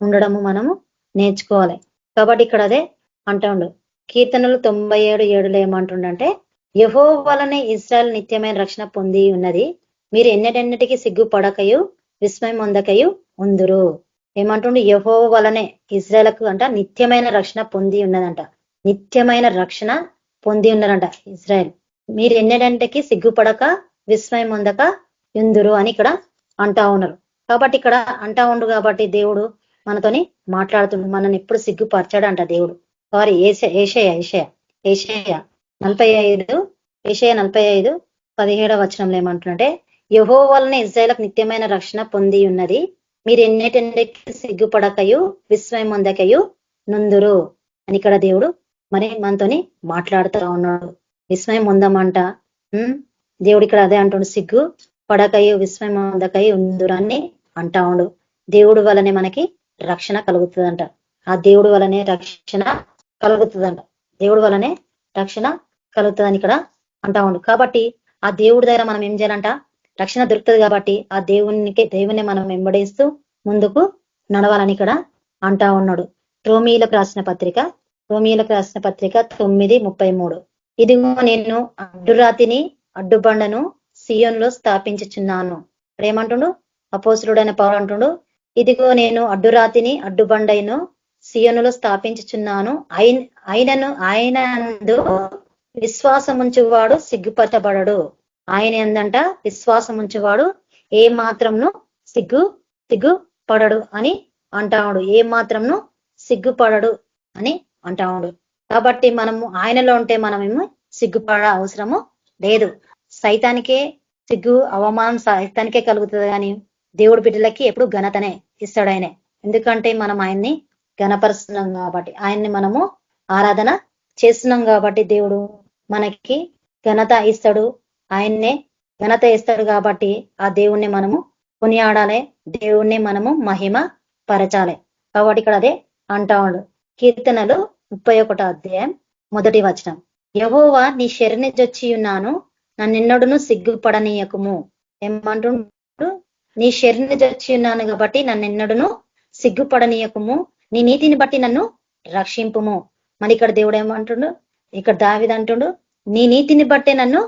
ఉండడము మనము నేర్చుకోవాలి. కాబట్టి ఇక్కడ అదే అంటుండు. కీర్తనలు 97:7 ఏమంటుండంటే, యెహోవా వలనే ఇశ్రాయేలు నిత్యమైన రక్షణ పొంది ఉన్నది, మీరు ఎన్నటెన్నటికీ సిగ్గుపడకయు విస్మయం పొందకయు ఉందురు. ఏమంటుండు? యెహోవా వలనే ఇశ్రాయేలుకు అంట నిత్యమైన రక్షణ పొంది ఉన్నదంట, నిత్యమైన రక్షణ పొంది ఉన్నారంట ఇశ్రాయేల్. మీరు ఎన్నటంటికి సిగ్గుపడక విస్మయం పొందక ఉందురు అని ఇక్కడ అంటా ఉన్నారు. కాబట్టి ఇక్కడ అంటా ఉండు కాబట్టి దేవుడు మనతోని మాట్లాడుతుండు, మనల్ని ఎప్పుడు సిగ్గుపరచాడంట దేవుడు. సారీ, ఏషయ 45:17 వచనంలో ఏమంటున్నట్టే, యెహోవా వలన ఇశ్రాయేలుకు నిత్యమైన రక్షణ పొంది ఉన్నది, మీరు ఎన్నిటికి సిగ్గుపడకయు విస్మయం పొందకయు నుందురు అని ఇక్కడ దేవుడు మరి మనతోని మాట్లాడుతూ ఉన్నాడు. విస్మయం పొందమంట. దేవుడు ఇక్కడ అదే అంటుండు, సిగ్గు పడకయు విస్మయం పొందకయు ఉందురని అంటా ఉండు. దేవుడు వలనే మనకి రక్షణ కలుగుతుందంట. ఆ దేవుడు వలనే రక్షణ కలుగుతుందంట. దేవుడు వలనే రక్షణ కలుగుతుందని ఇక్కడ అంటా ఉండు. కాబట్టి ఆ దేవుడి దగ్గర మనం ఏం చేయాలంట, రక్షణ దొరుకుతుంది కాబట్టి ఆ దేవుణ్ణి మనం వెంబడిస్తూ ముందుకు నడవాలని ఇక్కడ అంటా ఉన్నాడు. రోమీలకు రాసిన పత్రిక 9:33, ఇదిగో నేను అడ్డురాతిని అడ్డుబండను సియోనులో స్థాపించుచున్నాను. ఇక్కడ ఏమంటుండు అపోస్తలుడైన పౌలు అంటుండు, ఇదిగో నేను అడ్డురాతిని అడ్డుబండను సియోనులో స్థాపించుచున్నాను, ఆయనందు విశ్వాసముంచువాడు సిగ్గుపరచబడడు. ఆయన ఏందంట విశ్వాసముంచువాడు ఏ మాత్రంను సిగ్గుపడడు అని అంటాడు. ఏ మాత్రంను సిగ్గుపడడు అని అంటాడు. కాబట్టి మనము ఆయనలో ఉంటే మనమేమో సిగ్గుపడ అవసరము లేదు. సైతానికే సిగ్గు అవమానం సైతానికే కలుగుతుంది, కానీ దేవుడి బిడ్డలకి ఎప్పుడు ఘనతనే ఇస్తాడు ఆయనే. ఎందుకంటే మనం ఆయన్ని ఘనపరుస్తున్నాం కాబట్టి, ఆయన్ని మనము ఆరాధన చేస్తున్నాం కాబట్టి దేవుడు మనకి ఘనత ఇస్తాడు, ఆయన్నే ఘనత ఇస్తాడు. కాబట్టి ఆ దేవుణ్ణి మనము కొనియాడాలి, దేవుణ్ణి మనము మహిమ పరచాలి. కాబట్టి ఇక్కడ అదే అంటాడు. కీర్తనలు 31:1 యెహోవా నీ శరణి జొచ్చి ఉన్నాను, నన్నెన్నడును సిగ్గుపడనీయకుము. ఏమంటుండు, నీ శరణి జొచ్చి ఉన్నాను కాబట్టి నన్నెన్నడును సిగ్గుపడనీయకుము, నీ నీతిని బట్టి నన్ను రక్షింపుము. మరి ఇక్కడ దేవుడు ఏమంటుండు, ఇక్కడ దావీదు అంటుండు, నీ నీతిని బట్టే నన్ను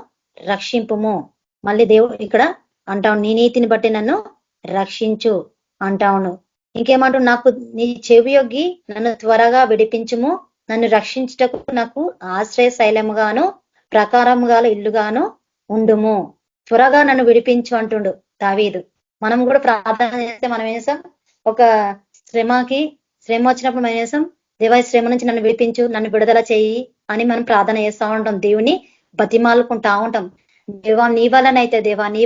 రక్షింపుము. మళ్ళీ దేవుడు ఇక్కడ అంటావు, నీ నీతిని బట్టి నన్ను రక్షించు అంటావును. ఇంకేమంటు, నాకు నీ చెవియొగ్గి నన్ను త్వరగా విడిపించుము, నన్ను రక్షించుటకు నాకు ఆశ్రయ శైలముగాను ప్రకారముగా ఇల్లుగాను ఉండుము. త్వరగా నన్ను విడిపించు అంటుండు దావీదు. మనం కూడా ప్రార్థన చేస్తే మనం ఏం చేస్తాం, ఒక శ్రమ వచ్చినప్పుడు మనం చేస్తాం, దేవా శ్రమ నుంచి నన్ను విడిపించు, నన్ను విడుదల చేయి అని మనం ప్రార్థన చేస్తూ ఉంటాం. దేవుని బతిమాలుకుంటా ఉంటాం. దేవా నీ వలనైతే, దేవా నీ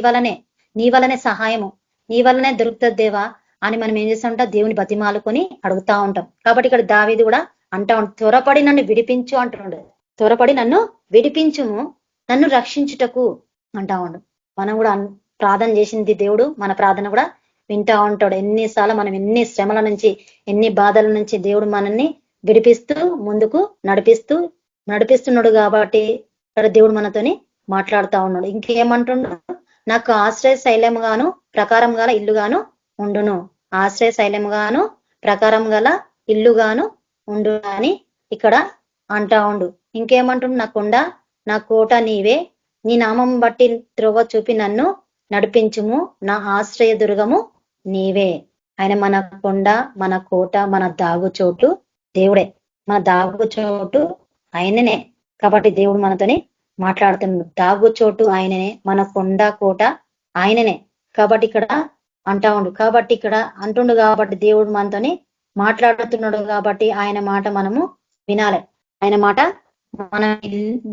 వలనే సహాయము, నీ వలనే దొరుకుతుంది దేవా అని మనం ఏం చేస్తూ ఉంటాం, దేవుని బతిమాలుకొని అడుగుతా ఉంటాం. కాబట్టి ఇక్కడ దావీదు కూడా అంటా ఉంటాం, త్వరపడి నన్ను విడిపించు అంటున్నాడు. త్వరపడి నన్ను విడిపించుము, నన్ను రక్షించుటకు అంటా ఉండు. మనం కూడా ప్రార్థన చేసింది దేవుడు మన ప్రార్థన కూడా వింటా ఉంటాడు. ఎన్నిసార్లు మనం ఎన్ని శ్రమల నుంచి ఎన్ని బాధల నుంచి దేవుడు మనల్ని విడిపిస్తూ ముందుకు నడిపిస్తున్నాడు. కాబట్టి ఇక్కడ దేవుడు మనతోని మాట్లాడుతా ఉన్నాడు. ఇంకేమంటున్నాడు, నాకు ఆశ్రయ శైలముగాను ప్రకారం గల ఇల్లుగాను ఉండును. ఆశ్రయ శైలముగాను ప్రకారం గల ఇల్లుగాను ఉండు అని ఇక్కడ అంటా ఉండు. ఇంకేమంటుండు, నా కొండ నా కోట నీవే, నీ నామం బట్టి త్రోవ చూపి నన్ను నడిపించుము, నా ఆశ్రయ దుర్గము నీవే. ఆయన మన కొండ, మన కోట, మన దాగుచోటు దేవుడే. మన దాగుచోటు ఆయననే. కాబట్టి దేవుడు మనతోని మాట్లాడుతున్నాడు. దాగుచోటు ఆయననే, మన కొండ కోట ఆయననే. కాబట్టి ఇక్కడ అంటా ఉండు. కాబట్టి ఇక్కడ అంటుండు కాబట్టి దేవుడు మనతోని మాట్లాడుతున్నాడు. కాబట్టి ఆయన మాట మనము వినాలి. ఆయన మాట మనం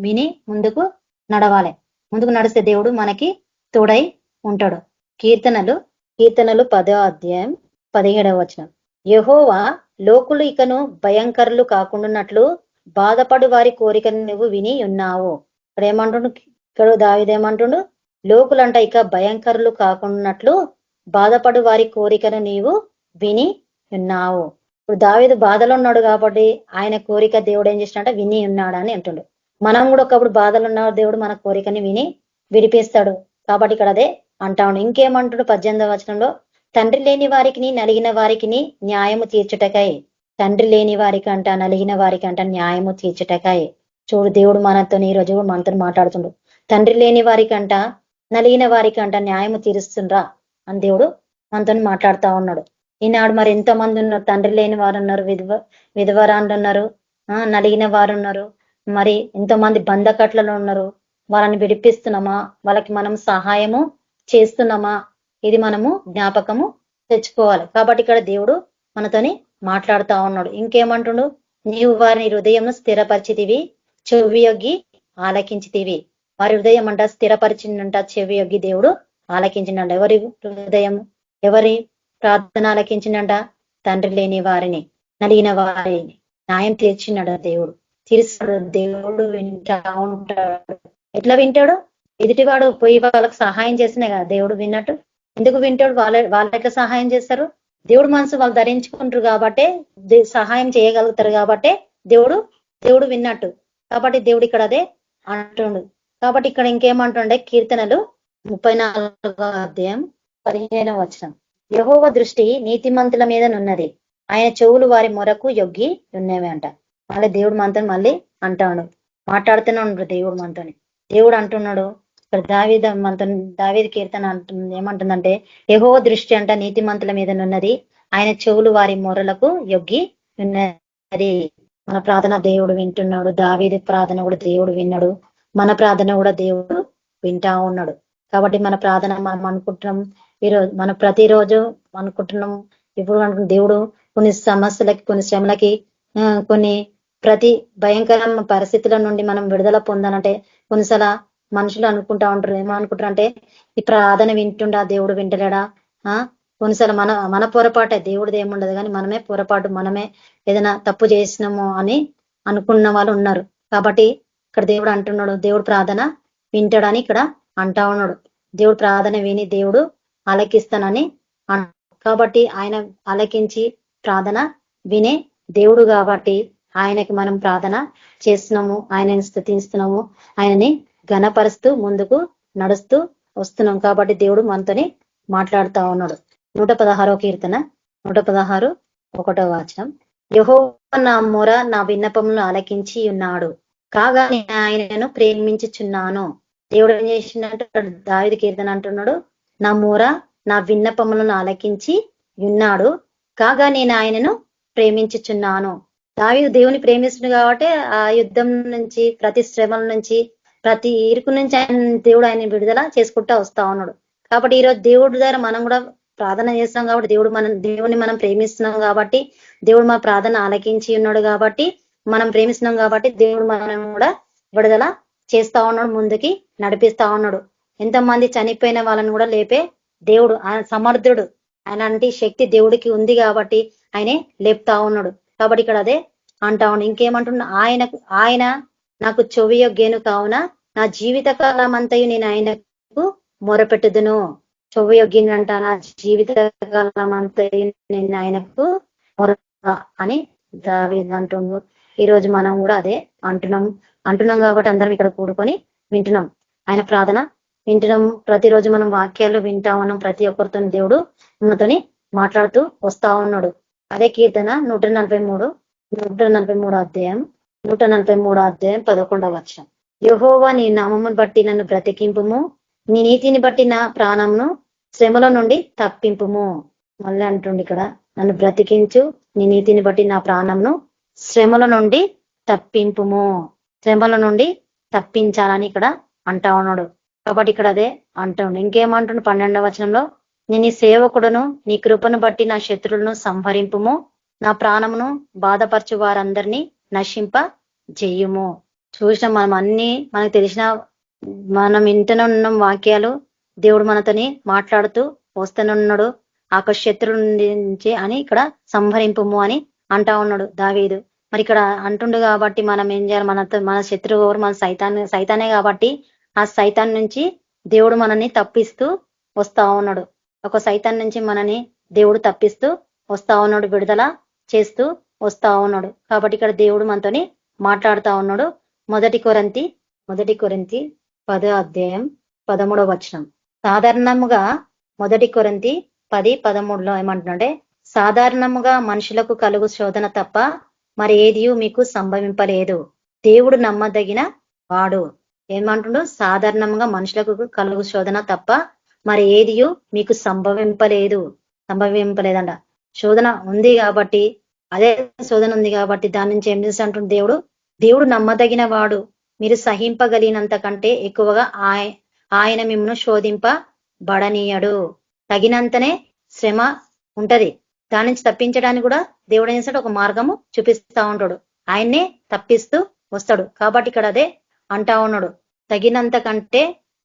విని ముందుకు నడవాలి. ముందుకు నడిస్తే దేవుడు మనకి తోడై ఉంటాడు. కీర్తనలు 10:17 యెహోవా లోకులు ఇకను భయంకరులు కాకుండాన్నట్లు బాధపడు వారి కోరికను నువ్వు విని ఉన్నావు. ఇక్కడ ఏమంటుండు, ఇక్కడ దావీదు ఏమంటుండు, లోకులంట ఇక భయంకరులు కాకుండాన్నట్లు బాధపడు వారి కోరికను నీవు విని ఉన్నావు. ఇప్పుడు దావీదు బాధలో ఉన్నాడు కాబట్టి ఆయన కోరిక దేవుడు ఏం చేసినట్ట విని ఉన్నాడని అంటుండు. మనం కూడా ఒకప్పుడు బాధలు ఉన్నాడు, దేవుడు మన కోరికని విని విడిపిస్తాడు. కాబట్టి ఇక్కడ అదే అంటాడు. ఇంకేమంటాడు 18వ తండ్రి లేని వారికి నలిగిన వారికి న్యాయము తీర్చుటకై. తండ్రి లేని వారికంట నలిగిన వారికంట న్యాయము తీర్చుటకై. చూడు దేవుడు మనతో ఈ రోజు మనతో మాట్లాడుతుండు. తండ్రి లేని వారికంట నలిగిన వారికంట న్యాయము తీరుస్తుండ్రా అని దేవుడు మనతో మాట్లాడుతా ఉన్నాడు. ఈనాడు మరి ఎంతో మంది ఉన్నారు, తండ్రి లేని వారు ఉన్నారు, విధవరాండ్రు ఉన్నారు, నలిగిన వారు ఉన్నారు, మరి ఎంతో మంది బంధకట్లలో ఉన్నారు. వాళ్ళని విడిపిస్తున్నామా, వాళ్ళకి మనం సహాయము చేస్తున్నామా, ఇది మనము జ్ఞాపకము తెచ్చుకోవాలి. కాబట్టి ఇక్కడ దేవుడు మనతోని మాట్లాడుతా ఉన్నాడు. ఇంకేమంటుండు, నీవు వారిని హృదయంను స్థిరపరిచితివి, చెవి యొగ్గి ఆలకించితివి. వారి హృదయం అంట స్థిరపరిచిందంట, చెవి యొగ్గి దేవుడు ఆలకించిండంట. ఎవరి హృదయం, ఎవరి ప్రార్థన ఆలకించిండంట? తండ్రి లేని వారిని, నలిగిన వారిని న్యాయం తీర్చినాడు దేవుడు. తీర్చాడు దేవుడు, వింటా ఉంటాడు. ఎట్లా వింటాడు? ఎదుటివాడు పోయి వాళ్ళకి సహాయం చేసినా కదా దేవుడు విన్నట్టు. ఎందుకు వింటాడు? వాళ్ళు ఎట్లా సహాయం చేస్తారు? దేవుడు మనసు వాళ్ళు ధరించుకుంటారు కాబట్టే సహాయం చేయగలుగుతారు కాబట్టే దేవుడు విన్నట్టు. కాబట్టి దేవుడు ఇక్కడ అదే అంటుండు. కాబట్టి ఇక్కడ ఇంకేమంటుండే, కీర్తనలు 34:15 వచనం, యెహోవా దృష్టి నీతిమంతుల మీద నున్నది, ఆయన చెవులు వారి మొరకు యొగ్గి ఉన్నవి అంట. మళ్ళీ దేవుడు మనతో మళ్ళీ అంటాడు, మాట్లాడుతూనే ఉన్నాడు దేవుడు మనతోని. దేవుడు అంటున్నాడు ఇక్కడ దావీదు కీర్తన అంటుంది, ఏమంటుందంటే, యెహోవా దృష్టి అంట నీతిమంతుల మీద నున్నది, ఆయన చెవులు వారి మొరలకు యొగ్గి ఉన్నది. మన ప్రార్థన దేవుడు వింటున్నాడు. దావీదు ప్రార్థన కూడా దేవుడు విన్నాడు. మన ప్రార్థన కూడా దేవుడు వింటా ఉన్నాడు. కాబట్టి మన ప్రార్థన మనం అనుకుంటున్నాం, ఈరోజు మనం ప్రతిరోజు అనుకుంటున్నాం. ఇప్పుడు దేవుడు కొన్ని సమస్యలకి, కొన్ని శ్రమలకి, కొన్ని ప్రతి భయంకరమైన పరిస్థితుల నుండి మనం విడుదల పొందాలంటే కొన్నిసార్లు మనుషులు అనుకుంటా ఉంటారు, ఏమనుకుంటారంటే ఈ ప్రార్థన వింటుండా, దేవుడు వింటలేడా? కొన్నిసార్లు మన పొరపాటే, దేవుడిది ఏముండదు కానీ మనమే పొరపాటు, మనమే ఏదైనా తప్పు చేసినాము అని అనుకున్న వాళ్ళు ఉన్నారు. కాబట్టి ఇక్కడ దేవుడు అంటున్నాడు, దేవుడు ప్రార్థన వింటాడని ఇక్కడ అంటా ఉన్నాడు. దేవుడు ప్రార్థన విని దేవుడు ఆలకిస్తానని. కాబట్టి ఆయన ఆలకించి ప్రార్థన వినే దేవుడు కాబట్టి ఆయనకి మనం ప్రార్థన చేస్తున్నాము, ఆయనని స్తుతిస్తున్నాము, ఆయనని ఘనపరుస్తూ ముందుకు నడుస్తూ వస్తున్నాం. కాబట్టి దేవుడు మనతోని మాట్లాడుతా ఉన్నాడు. 116వ కీర్తన 116:1 వచనం, యెహోవా నా మొర నా విన్నపములను ఆలకించి ఉన్నాడు, కాగా నేను ఆయనను ప్రేమించుచున్నాను. దేవుడు ఏం చేసిందంటే దావీదు కీర్తన అంటున్నాడు, నా మొర నా విన్నపములను ఆలకించి ఉన్నాడు, కాగా నేను ఆయనను ప్రేమించుచున్నాను. దావీదు దేవుని ప్రేమిస్తున్నాడు కాబట్టి ఆ యుద్ధం నుంచి, ప్రతి శ్రమల నుంచి, ప్రతి ఇరుకు నుంచి దేవుడు ఆయన విడుదల చేసుకుంటా వస్తా ఉన్నాడు. కాబట్టి ఈరోజు దేవుడి ద్వారా మనం కూడా ప్రార్థన చేస్తాం కాబట్టి దేవుడిని మనం ప్రేమిస్తున్నాం కాబట్టి దేవుడు మా ప్రార్థన ఆలకించి ఉన్నాడు కాబట్టి మనం ప్రేమిస్తున్నాం కాబట్టి దేవుడు మనం కూడా విడుదల చేస్తా ఉన్నాడు, ముందుకి నడిపిస్తా ఉన్నాడు. ఎంతమంది చనిపోయిన వాళ్ళని కూడా లేపే దేవుడు, ఆయన సమర్థుడు. ఆయన శక్తి దేవుడికి ఉంది కాబట్టి ఆయనే లేపుతా ఉన్నాడు. కాబట్టి ఇక్కడ అదే అంటా ఉన్నాడు. ఇంకేమంటున్నా, ఆయన నాకు చెవియొగ్గేను కావున నా జీవిత కాలం అంతయు నేను ఆయనకు మొరపెట్టుదును. చెవియొగ్గినంట, నా జీవిత కాలం అంతయు నేను ఆయనకు మొర అని దావీదు అంటున్నాడు. ఈ రోజు మనం కూడా అదే అంటున్నాం కాబట్టి అందరం ఇక్కడ కూడుకొని వింటున్నాం, ఆయన ప్రార్థన వింటున్నాం. ప్రతిరోజు మనం వాక్యాలు వింటా ఉన్నాం. ప్రతి ఒక్కరితో దేవుడు మనతోని మాట్లాడుతూ వస్తా ఉన్నాడు. అదే కీర్తన 143 అధ్యాయం 11వ వచనం, యెహోవా నీ నామమును బట్టి నన్ను బ్రతికింపుము, నీ నీతిని బట్టి నా ప్రాణమును శ్రమల నుండి తప్పింపుము. మళ్ళీ అంటుండి ఇక్కడ, నన్ను బ్రతికించు, నీ నీతిని బట్టి నా ప్రాణమును శ్రమల నుండి తప్పింపుము. శ్రమల నుండి తప్పించాలని ఇక్కడ అంటా ఉన్నాడు. కాబట్టి ఇక్కడ అదే అంటుండు. ఇంకేమంటుండు 12వ వచనంలో, నేను నీ సేవకుడును, నీ కృపను బట్టి నా శత్రువులను సంహరింపుము, నా ప్రాణమును బాధపరచు వారందరినీ నశింప చెయ్యుము. చూసిన మనం అన్ని మనకు తెలిసిన మనం ఇంటనే ఉన్నాం వాక్యాలు, దేవుడు మనతోని మాట్లాడుతూ వస్తూనున్నాడు. శత్రువు నుంచి అని ఇక్కడ సంహరింపుము అని అంటా ఉన్నాడు దావీదు. మరి ఇక్కడ అంటుండు కాబట్టి మనం ఏం చేయాలి? మన శత్రువు ఎవరు? మన సైతానే కాబట్టి ఆ సైతాన్ నుంచి దేవుడు మనల్ని తప్పిస్తూ వస్తా ఉన్నాడు. ఒక సైతాన్ నుంచి మనని దేవుడు తప్పిస్తూ వస్తా ఉన్నాడు, విడుదల చేస్తూ వస్తా ఉన్నాడు. కాబట్టి ఇక్కడ దేవుడు మనతోని మాట్లాడుతా ఉన్నాడు. 1 కొరింథీ 10వ అధ్యాయం 13వ వచనం, సాధారణముగా 1 కొరింథీ 10:13 ఏమంటున్నాడే, సాధారణముగా మనుషులకు కలుగు శోధన తప్ప మరి ఏదియూ మీకు సంభవింపలేదు, దేవుడు నమ్మదగిన వాడు. ఏమంటుండో, సాధారణంగా మనుషులకు కలుగు శోధన తప్ప మరి ఏదియూ మీకు సంభవింపలేదంట. శోధన ఉంది కాబట్టి, అదే శోధన ఉంది కాబట్టి దాని నుంచి ఏం చేసి అంటుండే దేవుడు నమ్మదగిన వాడు, మీరు సహింపగలిగినంత కంటే ఎక్కువగా ఆయన మిమ్మల్ని శోధింపబడనీయడు. తగినంతనే శ్రమ ఉంటది, దాని నుంచి తప్పించడానికి కూడా దేవుడు ఏం చేస్తాడు, ఒక మార్గము చూపిస్తా ఉంటాడు. ఆయన్నే తప్పిస్తూ వస్తాడు. కాబట్టి ఇక్కడ అదే అంటా ఉన్నాడు, తగినంత కంటే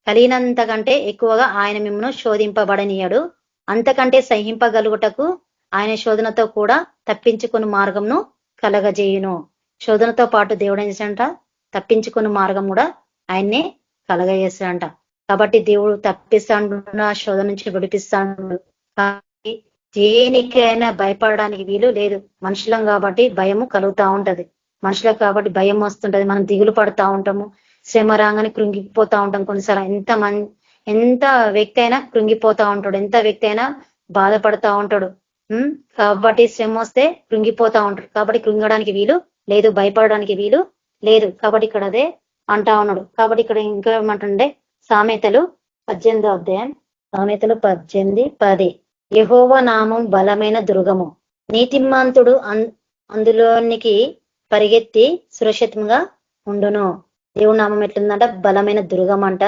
కలిగినంత కంటే ఎక్కువగా ఆయన మిమ్మల్ని శోధింపబడనీయడు, అంతకంటే సహింపగలుగుటకు ఆయన శోధనతో కూడా తప్పించుకుని మార్గంను కలగజేయును. శోధనతో పాటు దేవుడు ఏం చేశాడంట, తప్పించుకుని మార్గం కూడా ఆయన్నే కలగజేస్తాడంట. కాబట్టి దేవుడు తప్పిస్తాడు, శోధన నుంచి విడిపిస్తాడు. కాబట్టి దేనికైనా భయపడడానికి వీలు లేదు. మనుషులం కాబట్టి భయము కలుగుతా ఉంటది. మనుషులకు కాబట్టి భయం వస్తుంటది, మనం దిగులు పడుతూ ఉంటాము, శ్రమ రాగానే కృంగిపోతా ఉంటాం. కొన్నిసార్లు ఎంత వ్యక్తి అయినా కృంగిపోతా ఉంటాడు, ఎంత వ్యక్తి అయినా బాధపడతా ఉంటాడు. కాబట్టి శ్రమ వస్తే కృంగిపోతా ఉంటాడు. కాబట్టి కృంగడానికి వీలు లేదు, భయపడడానికి వీలు లేదు. కాబట్టి ఇక్కడ అదే అంటా ఉన్నాడు. కాబట్టి ఇక్కడ ఇంకా ఏమంటుండే, సామెతలు 18వ అధ్యాయం, సామెతలు 18:10, యెహోవా నామం బలమైన దుర్గము, నీతిమంతుడు అందులోనికి పరిగెత్తి సురక్షితంగా ఉండును. దేవుడి నామం ఎట్లుందంట, బలమైన దుర్గం అంట.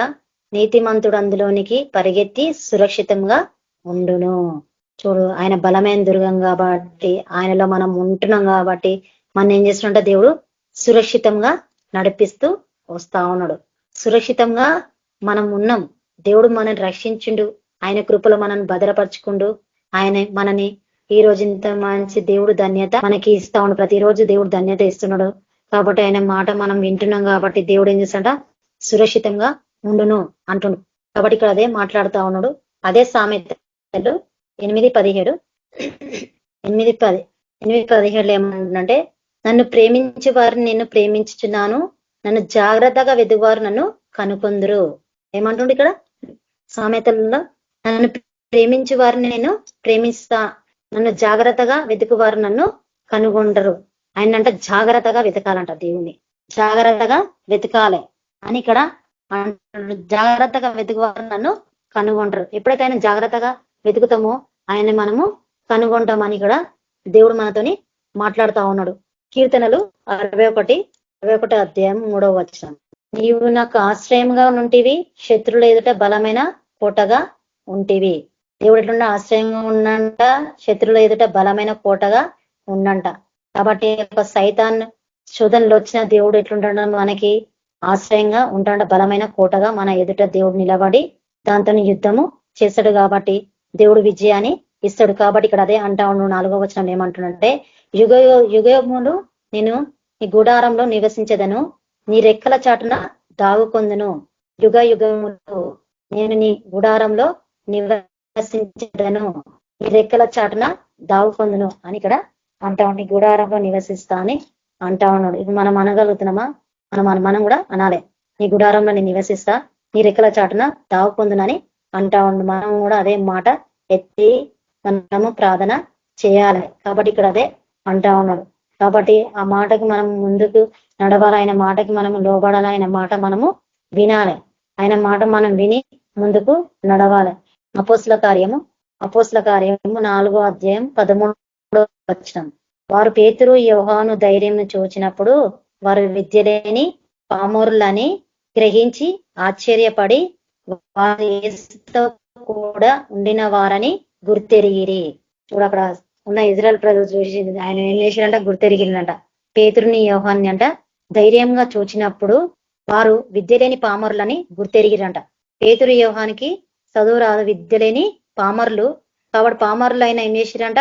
నీతిమంతుడు అందులోనికి పరిగెత్తి సురక్షితంగా ఉండును. చూడు, ఆయన బలమైన దుర్గం కాబట్టి, ఆయనలో మనం ఉంటున్నాం కాబట్టి మనం ఏం చేస్తుంటే దేవుడు సురక్షితంగా నడిపిస్తూ వస్తా ఉన్నాడు. సురక్షితంగా మనం ఉన్నాం, దేవుడు మనని రక్షించిండు, ఆయన కృపలో మనల్ని భద్రపరచుకుండు. ఆయన మనని ఈ రోజు ఇంత మంచి దేవుడు ధన్యత మనకి ఇస్తా ఉన్నాడు. ప్రతిరోజు దేవుడు ధన్యత ఇస్తున్నాడు. కాబట్టి ఆయన మాట మనం వింటున్నాం కాబట్టి దేవుడు ఏం చేస్తాడ, సురక్షితంగా ఉండును అంటుండు. కాబట్టి ఇక్కడ అదే మాట్లాడుతా ఉన్నాడు. అదే సామెతలు 8:17 ఏమంటుందంటే, నన్ను ప్రేమించే వారిని నేను ప్రేమించుచున్నాను, నన్ను జాగ్రత్తగా వెతుకువారు నన్ను కనుకొందురు. ఏమంటుండు ఇక్కడ సామెతలలో, నన్ను ప్రేమించే వారిని నేను ప్రేమిస్తా, నన్ను జాగ్రత్తగా వెతుకువారు నన్ను కనుగొండరు. ఆయనంట జాగ్రత్తగా వెతకాలంట, దేవుణ్ణి జాగ్రత్తగా వెతకాలి అని ఇక్కడ జాగ్రత్తగా వెతుకువారు నన్ను కనుగొంటారు. ఎప్పుడైతే ఆయన జాగ్రత్తగా వెతుకుతామో ఆయన మనము కనుగొంటామని ఇక్కడ దేవుడు మనతోని మాట్లాడుతా ఉన్నాడు. కీర్తనలు 61 అధ్యాయం 3వ వచనం, నీవు నాకు ఆశ్రయంగా ఉంటివి, శత్రువుల ఎదుట బలమైన కోటగా ఉంటివి. దేవుడు ఎట్లుండ ఆశ్రయంగా ఉన్నంట, శత్రువుల ఎదుట బలమైన కోటగా ఉండంట. కాబట్టి ఒక సైతాన్ శోధనలు వచ్చిన దేవుడు ఎట్లుంటాడు, మనకి ఆశ్రయంగా ఉంటాడ, బలమైన కోటగా మన ఎదుట దేవుడు నిలబడి దాంతో యుద్ధము చేస్తాడు. కాబట్టి దేవుడు విజయాన్ని ఇస్తాడు. కాబట్టి ఇక్కడ అదే అంటా ఉన్నాడు. 4వ వచనం ఏమంటున్నాడంటే, యుగములు నేను నీ గుడారంలో నివసించదను, నీ రెక్కల చాటున దాగుకొందును. యుగములు నేను నీ గుడారంలో నివసించదను, నీ రెక్కల చాటున దాగుకొందును అని ఇక్కడ అంటా ఉండి, గుడారంలో నివసిస్తా అని అంటా ఉన్నాడు. ఇది మనం అనగలుగుతున్నామా? మనం కూడా అనాలే, నీ గుడారంలో నేను నివసిస్తా, నీ రెక్కల చాటున దాగుకొందునని అంటా ఉండు. మనం కూడా అదే మాట ఎత్తి మనము ప్రార్థన చేయాలి. కాబట్టి ఇక్కడ అదే అంటా ఉన్నాడు. కాబట్టి ఆ మాటకి మనం ముందుకు నడవాలి, ఆయన మాటకి మనం లోబడాలి, ఆయన మాట మనము వినాలి, ఆయన మాట మనం విని ముందుకు నడవాలి. అపోస్తుల కార్యము 4వ అధ్యాయం 13వ వచనం, వారు పేతురు యోహాను ధైర్యం చూచినప్పుడు వారు విద్యలేని పామరులని గ్రహించి ఆశ్చర్యపడి వారు యేసుతో కూడా ఉండిన వారని గుర్తెరిగిరి. చూడు, అక్కడ ఉన్న ఇజ్రాయెల్ ప్రజలు చూసి ఆయన ఏం చేసిరంట, గుర్తెరిగిందంట. పేతురుని యోహాన్ని అంట ధైర్యంగా చూచినప్పుడు వారు విద్యలేని పామరులని గుర్తెరిగిరంట. పేతురు యోహానికి చదువు రాదు, విద్యలేని పామరులు. కాబట్టి పామరులు అయినా ఏం చేసిరంట,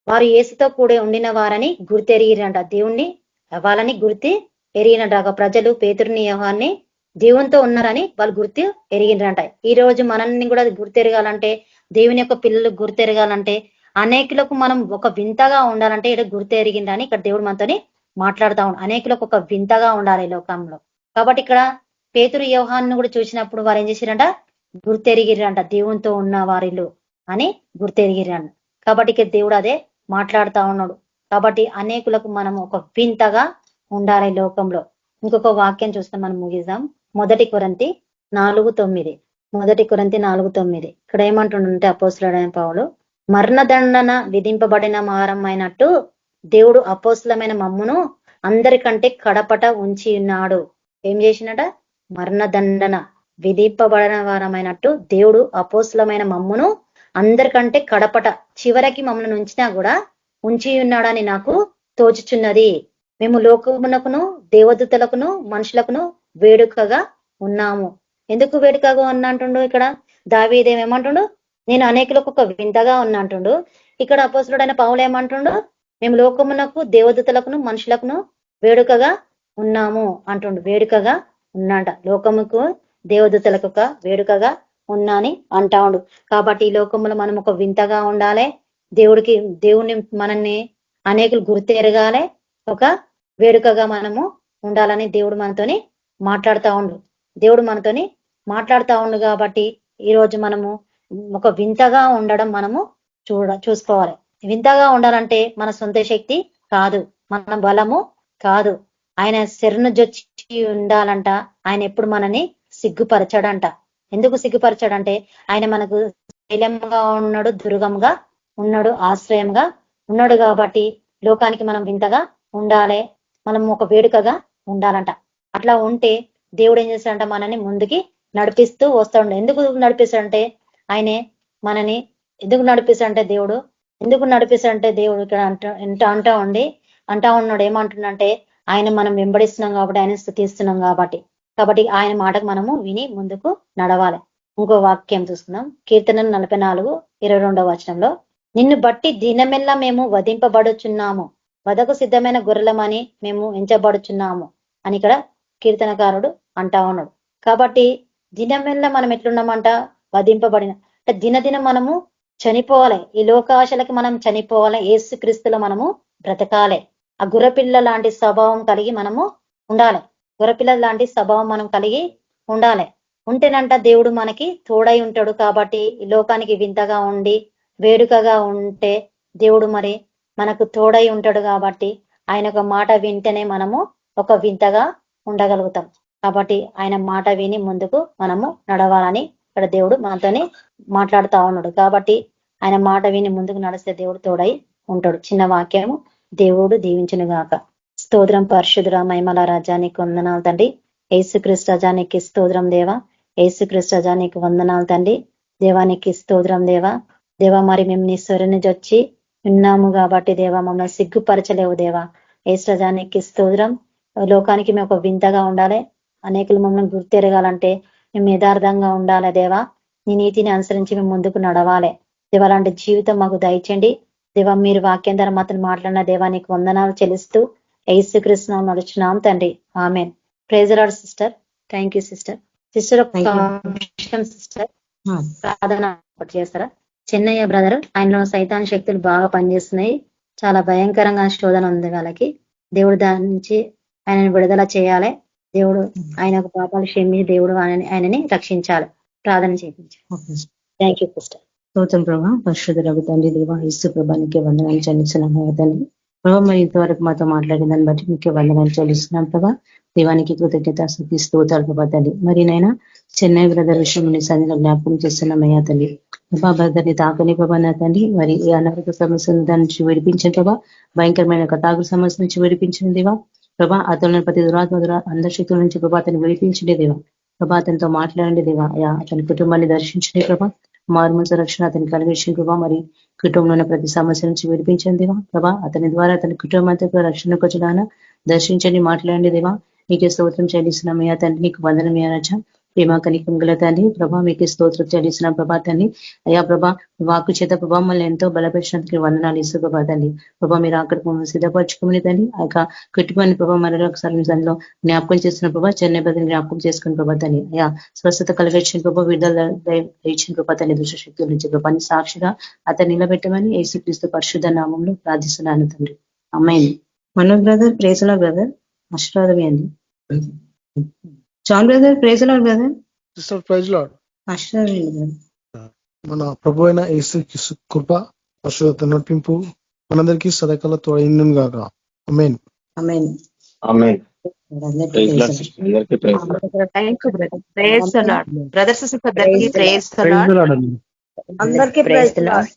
వారు యేసుతో కూడా ఉండిన వారని గుర్తెరిగిరంట. దేవుణ్ణి వాళ్ళని గుర్తి ఎరిగినట. ప్రజలు పేతురుని యోహాన్ని దేవునితో ఉన్నారని వాళ్ళు గుర్తు ఎరిగినరంట. ఈ రోజు మనల్ని కూడా గుర్తెరగాలంటే, దేవుని యొక్క పిల్లలు గుర్తెరగాలంటే, అనేకులకు మనం ఒక వింతగా ఉండాలంటే ఇక్కడ గుర్తెరిగిందని ఇక్కడ దేవుడు మనతోని మాట్లాడుతా ఉన్నాడు. అనేకులకు ఒక వింతగా ఉండాలి లోకంలో. కాబట్టి ఇక్కడ పేతురు యోహాన్ని కూడా చూసినప్పుడు వారు ఏం చేసిరంట, గుర్తెరిగిరంట, దేవునితో ఉన్న వారిలో అని గుర్తెరిగిరంట. కాబట్టి ఇక్కడ దేవుడు అదే మాట్లాడుతా ఉన్నాడు. కాబట్టి అనేకులకు మనం ఒక వింతగా ఉండాలి లోకంలో. ఇంకొక వాక్యం చూస్తే మనం ముగిద్దాం. 1 కొరింథీ 4:9 ఇక్కడ ఏమంటుండంటే అపోస్తులుడైన పౌలు, మరణదండన విధింపబడిన వారమైనట్టు దేవుడు అపోస్తులమైన మమ్మును అందరికంటే కడపట ఉంచి ఉన్నాడు. ఏం చేసినట, మరణదండన విధింపబడిన వారమైనట్టు దేవుడు అపోస్తులమైన మమ్మును అందరికంటే కడపట చివరికి మమ్మల్ని ఉంచినా కూడా ఉంచి ఉన్నాడని నాకు తోచుచున్నది. మేము లోకమునకును దేవదూతలకును మనుషులకును వేడుకగా ఉన్నాము. ఎందుకు వేడుకగా ఉన్నా అంటుండు ఇక్కడ దావీదేమేమంటుండు? నేను అనేకులకు ఒక వింతగా ఉన్నా అంటుండు. ఇక్కడ అపోస్తలుడైన పౌలు ఏమంటుండు? మేము లోకమునకు దేవదూతలకును మనుషులకును వేడుకగా ఉన్నాము అంటుండు. వేడుకగా ఉన్నాంట. లోకముకు దేవదూతలకు ఒక వేడుకగా ఉన్నా అని అంటా ఉండు. కాబట్టి ఈ లోకంలో మనం ఒక వింతగా ఉండాలి. దేవుని మనల్ని అనేకులు గుర్తెరగాలి. ఒక వేడుకగా మనము ఉండాలని దేవుడు మనతోని మాట్లాడుతూ ఉండు. దేవుడు మనతోని మాట్లాడుతూ ఉండు. కాబట్టి ఈరోజు మనము ఒక వింతగా ఉండడం మనము చూసుకోవాలి. వింతగా ఉండాలంటే మన సొంత శక్తి కాదు, మన బలము కాదు. ఆయన శరణు జొచ్చి ఉండాలంట. ఆయన ఎప్పుడు మనని సిగ్గుపరచాడంట. ఎందుకు సిగ్గుపరచాడంటే ఆయన మనకు శైలంగా ఉన్నాడు, దుర్గంగా ఉన్నాడు, ఆశ్రయంగా ఉన్నాడు. కాబట్టి లోకానికి మనం వింతగా ఉండాలి, మనం ఒక వేడుకగా ఉండాలంట. అట్లా ఉంటే దేవుడు ఏం చేస్తాడంట? మనని ముందుకి నడిపిస్తూ వస్తాడు. ఎందుకు నడిపిస్తాడంటే ఆయనే మనని ఎందుకు నడిపిస్తాడంటే దేవుడు ఇక్కడ అంటా ఉన్నాడు. ఏమంటున్నంటే ఆయన మనం వెంబడిస్తున్నాం కాబట్టి, ఆయన స్తుతిస్తున్నాం కాబట్టి ఆయన మాటకు మనము విని ముందుకు నడవాలి. ఇంకో వాక్యం చూసుకుందాం. కీర్తన 44:22 వచనంలో, నిన్ను బట్టి దినమెల్లా మేము వధింపబడుచున్నాము, వధకు సిద్ధమైన గొర్రెలమని మేము ఎంచబడుచున్నాము అని ఇక్కడ కీర్తనకారుడు అంటా ఉన్నాడు. కాబట్టి దినమెల్లా మనం ఎట్లున్నామంట? వధింపబడిన అంటే దినదినం మనము చనిపోవాలి. ఈ లోకాశలకి మనం చనిపోవాలి. యేసు క్రీస్తులో మనము బ్రతకాలి. ఆ గుర్రపిల్ల లాంటి స్వభావం కలిగి మనము ఉండాలి. గుర్రపిల్ల లాంటి స్వభావం మనం కలిగి ఉండాలి. ఉంటేనంట దేవుడు మనకి తోడై ఉంటాడు. కాబట్టి ఈ లోకానికి వింతగా ఉండి వేడుకగా ఉంటే దేవుడు మరి మనకు తోడై ఉంటాడు. కాబట్టి ఆయన ఒక మాట వింటేనే మనము ఒక వింతగా ఉండగలుగుతాం. కాబట్టి ఆయన మాట విని ముందుకు మనము నడవాలని ఇక్కడ దేవుడు మనతోనే మాట్లాడుతూ ఉన్నాడు. కాబట్టి ఆయన మాట విని ముందుకు నడిస్తే దేవుడు తోడై ఉంటాడు. చిన్న వాక్యము. దేవుడు దీవించును గాక. స్తోత్రం పరిశుద్ధుల మహిమల రాజానికి వందనాలు తండ్రి. యేసుక్రీస్తు రాజానికి స్తోత్రం దేవా. యేసుక్రీస్తు రాజానికి వందనాలు తండ్రి. దేవానికి స్తోత్రం దేవా. మరి మేము నీ స్వరని వచ్చి ఉన్నాము కాబట్టి దేవా మమ్మల్ని సిగ్గుపరచలేవు దేవా. యేసు రాజానికి స్తోత్రం. లోకానికి మేము ఒక వింతగా ఉండాలి. అనేకులు మమ్మల్ని గుర్తెరగాలంటే మేము యథార్థంగా ఉండాలి దేవా. నీ నీతిని అనుసరించి మేము ముందుకు నడవాలి దేవా. అలాంటి జీవితం మాకు దయచండి దేవా. మీరు వాక్యం ద్వారా మాత్రం మాట్లాడిన దేవానికి వందనాలు చెల్లిస్తూ యేసుక్రీస్తు నడుచున్నాం తండ్రి. ఆమేన్. Praise the Lord sister. Thank you sister. Sister sister ప్రార్థన చేస్తారా? చెన్నయ్య బ్రదర్, ఆయనలో సైతాన్ శక్తులు బాగా పనిచేస్తున్నాయి. చాలా భయంకరంగా శోధన ఉంది వాళ్ళకి. దేవుడు దాని నుంచి ఆయనని విడుదల చేయాలి. దేవుడు ఆయనకు పాపాలు క్షమించి దేవుడు ఆయనని రక్షించాలి. ప్రార్థన చేయించాలి. Thank you sister. స్తోత్రం ప్రభా. పరిశుద్ధ రఘు తండ్రి దేవా యేసు ప్రభానికి వందనాలు చెల్లిస్తున్నాం తండ్రి. ప్రభా మరి ఇంతవరకు మాతో మాట్లాడిన దాన్ని బట్టి మీకు వందనాలు చెల్లిస్తున్నాం ప్రభా. దేవానికి కృతజ్ఞత స్తుతి స్తోత్రాలు ప్రభా తండ్రి. మరి నైనా చెన్నై బ్రదర్ విషయం సన్నిధిలో జ్ఞాపకం చేస్తున్నామయ్యా తండ్రి. ప్రభా బ్రదర్ని తాకని ప్రభా నా తండ్రి. మరి ఈ అనారోగ్య సమస్య దాని నుంచి విడిపించిన ప్రభా. భయంకరమైన తాగు సమస్య నుంచి విడిపించిన దేవా ప్రభా. అతను ప్రతి దురాత్మ అందశక్తుల నుంచి ప్రభా అతను విడిపించండి దేవా. ప్రభా అతనితో మాట్లాడండి దేవా. అతని కుటుంబాన్ని దర్శించండి ప్రభా. మారుమనసు రక్షణ అతని కలిగించిన ప్రభా. మరి కుటుంబంలో ఉన్న ప్రతి సమస్య నుంచి విడిపించండి దేవా ప్రభా. అతని ద్వారా అతని కుటుంబంతో రక్షణకు వచ్చిన దర్శించండి, మాట్లాడండి దేవా. మీకే స్తోత్రం చెల్లిస్తున్నామయ్యా తండ్రి. నీకు వందనమయ్యా రాజా. ప్రేమ కనికం గల తండ్రి ప్రభా. మీకే స్తోత్రం చెల్లిస్తున్నాం ప్రభా తండ్రి. అయ్యా ప్రభా వాక్కు చేత ప్రభా మళ్ళీ ఎంతో బలపరిచినందుకు వందనాలు ఇస్తూ ప్రభా తండ్రి. ప్రభా మీరు అక్కడికి మమ్మల్ని సిద్ధపరచుకుని తండ్రి. ఆ యొక్క కుటుంబాన్ని ప్రభా మరొక ఒకసారి దానిలో జ్ఞాపకం చేస్తున్న ప్రభా. చెన్నై బదిని జ్ఞాపకం చేసుకుని ప్రభా తండ్రి. అయ్యా స్వస్థత కలిగించిన ప్రభా, విడుదల ఇచ్చిన ప్రభా తండ్రి. దుష్టశక్తుల నుంచి ప్రభాని సాక్షిగా అతను నిలబెట్టమని యేసుక్రీస్తు పరిశుద్ధ నామంలో ప్రార్థిస్తున్నాను తండ్రి. అమ్మాయి మనోజ్ బ్రదర్ ప్రేసలో బ్రదర్ ఆశీర్వాదమే అండి. John brother praise Lord brother. Sister praise Lord. ఆశీర్వాదం. మన ప్రభు అయిన యేసు కృప పరిశుద్ధత నడిపింపు మనందరికీ సదాకాల తోడైండును గాక. ఆమేన్. ఆమేన్. ఆమేన్. Praise brothers praise Lord. అందరికీ ప్రైజ్ లార్డ్.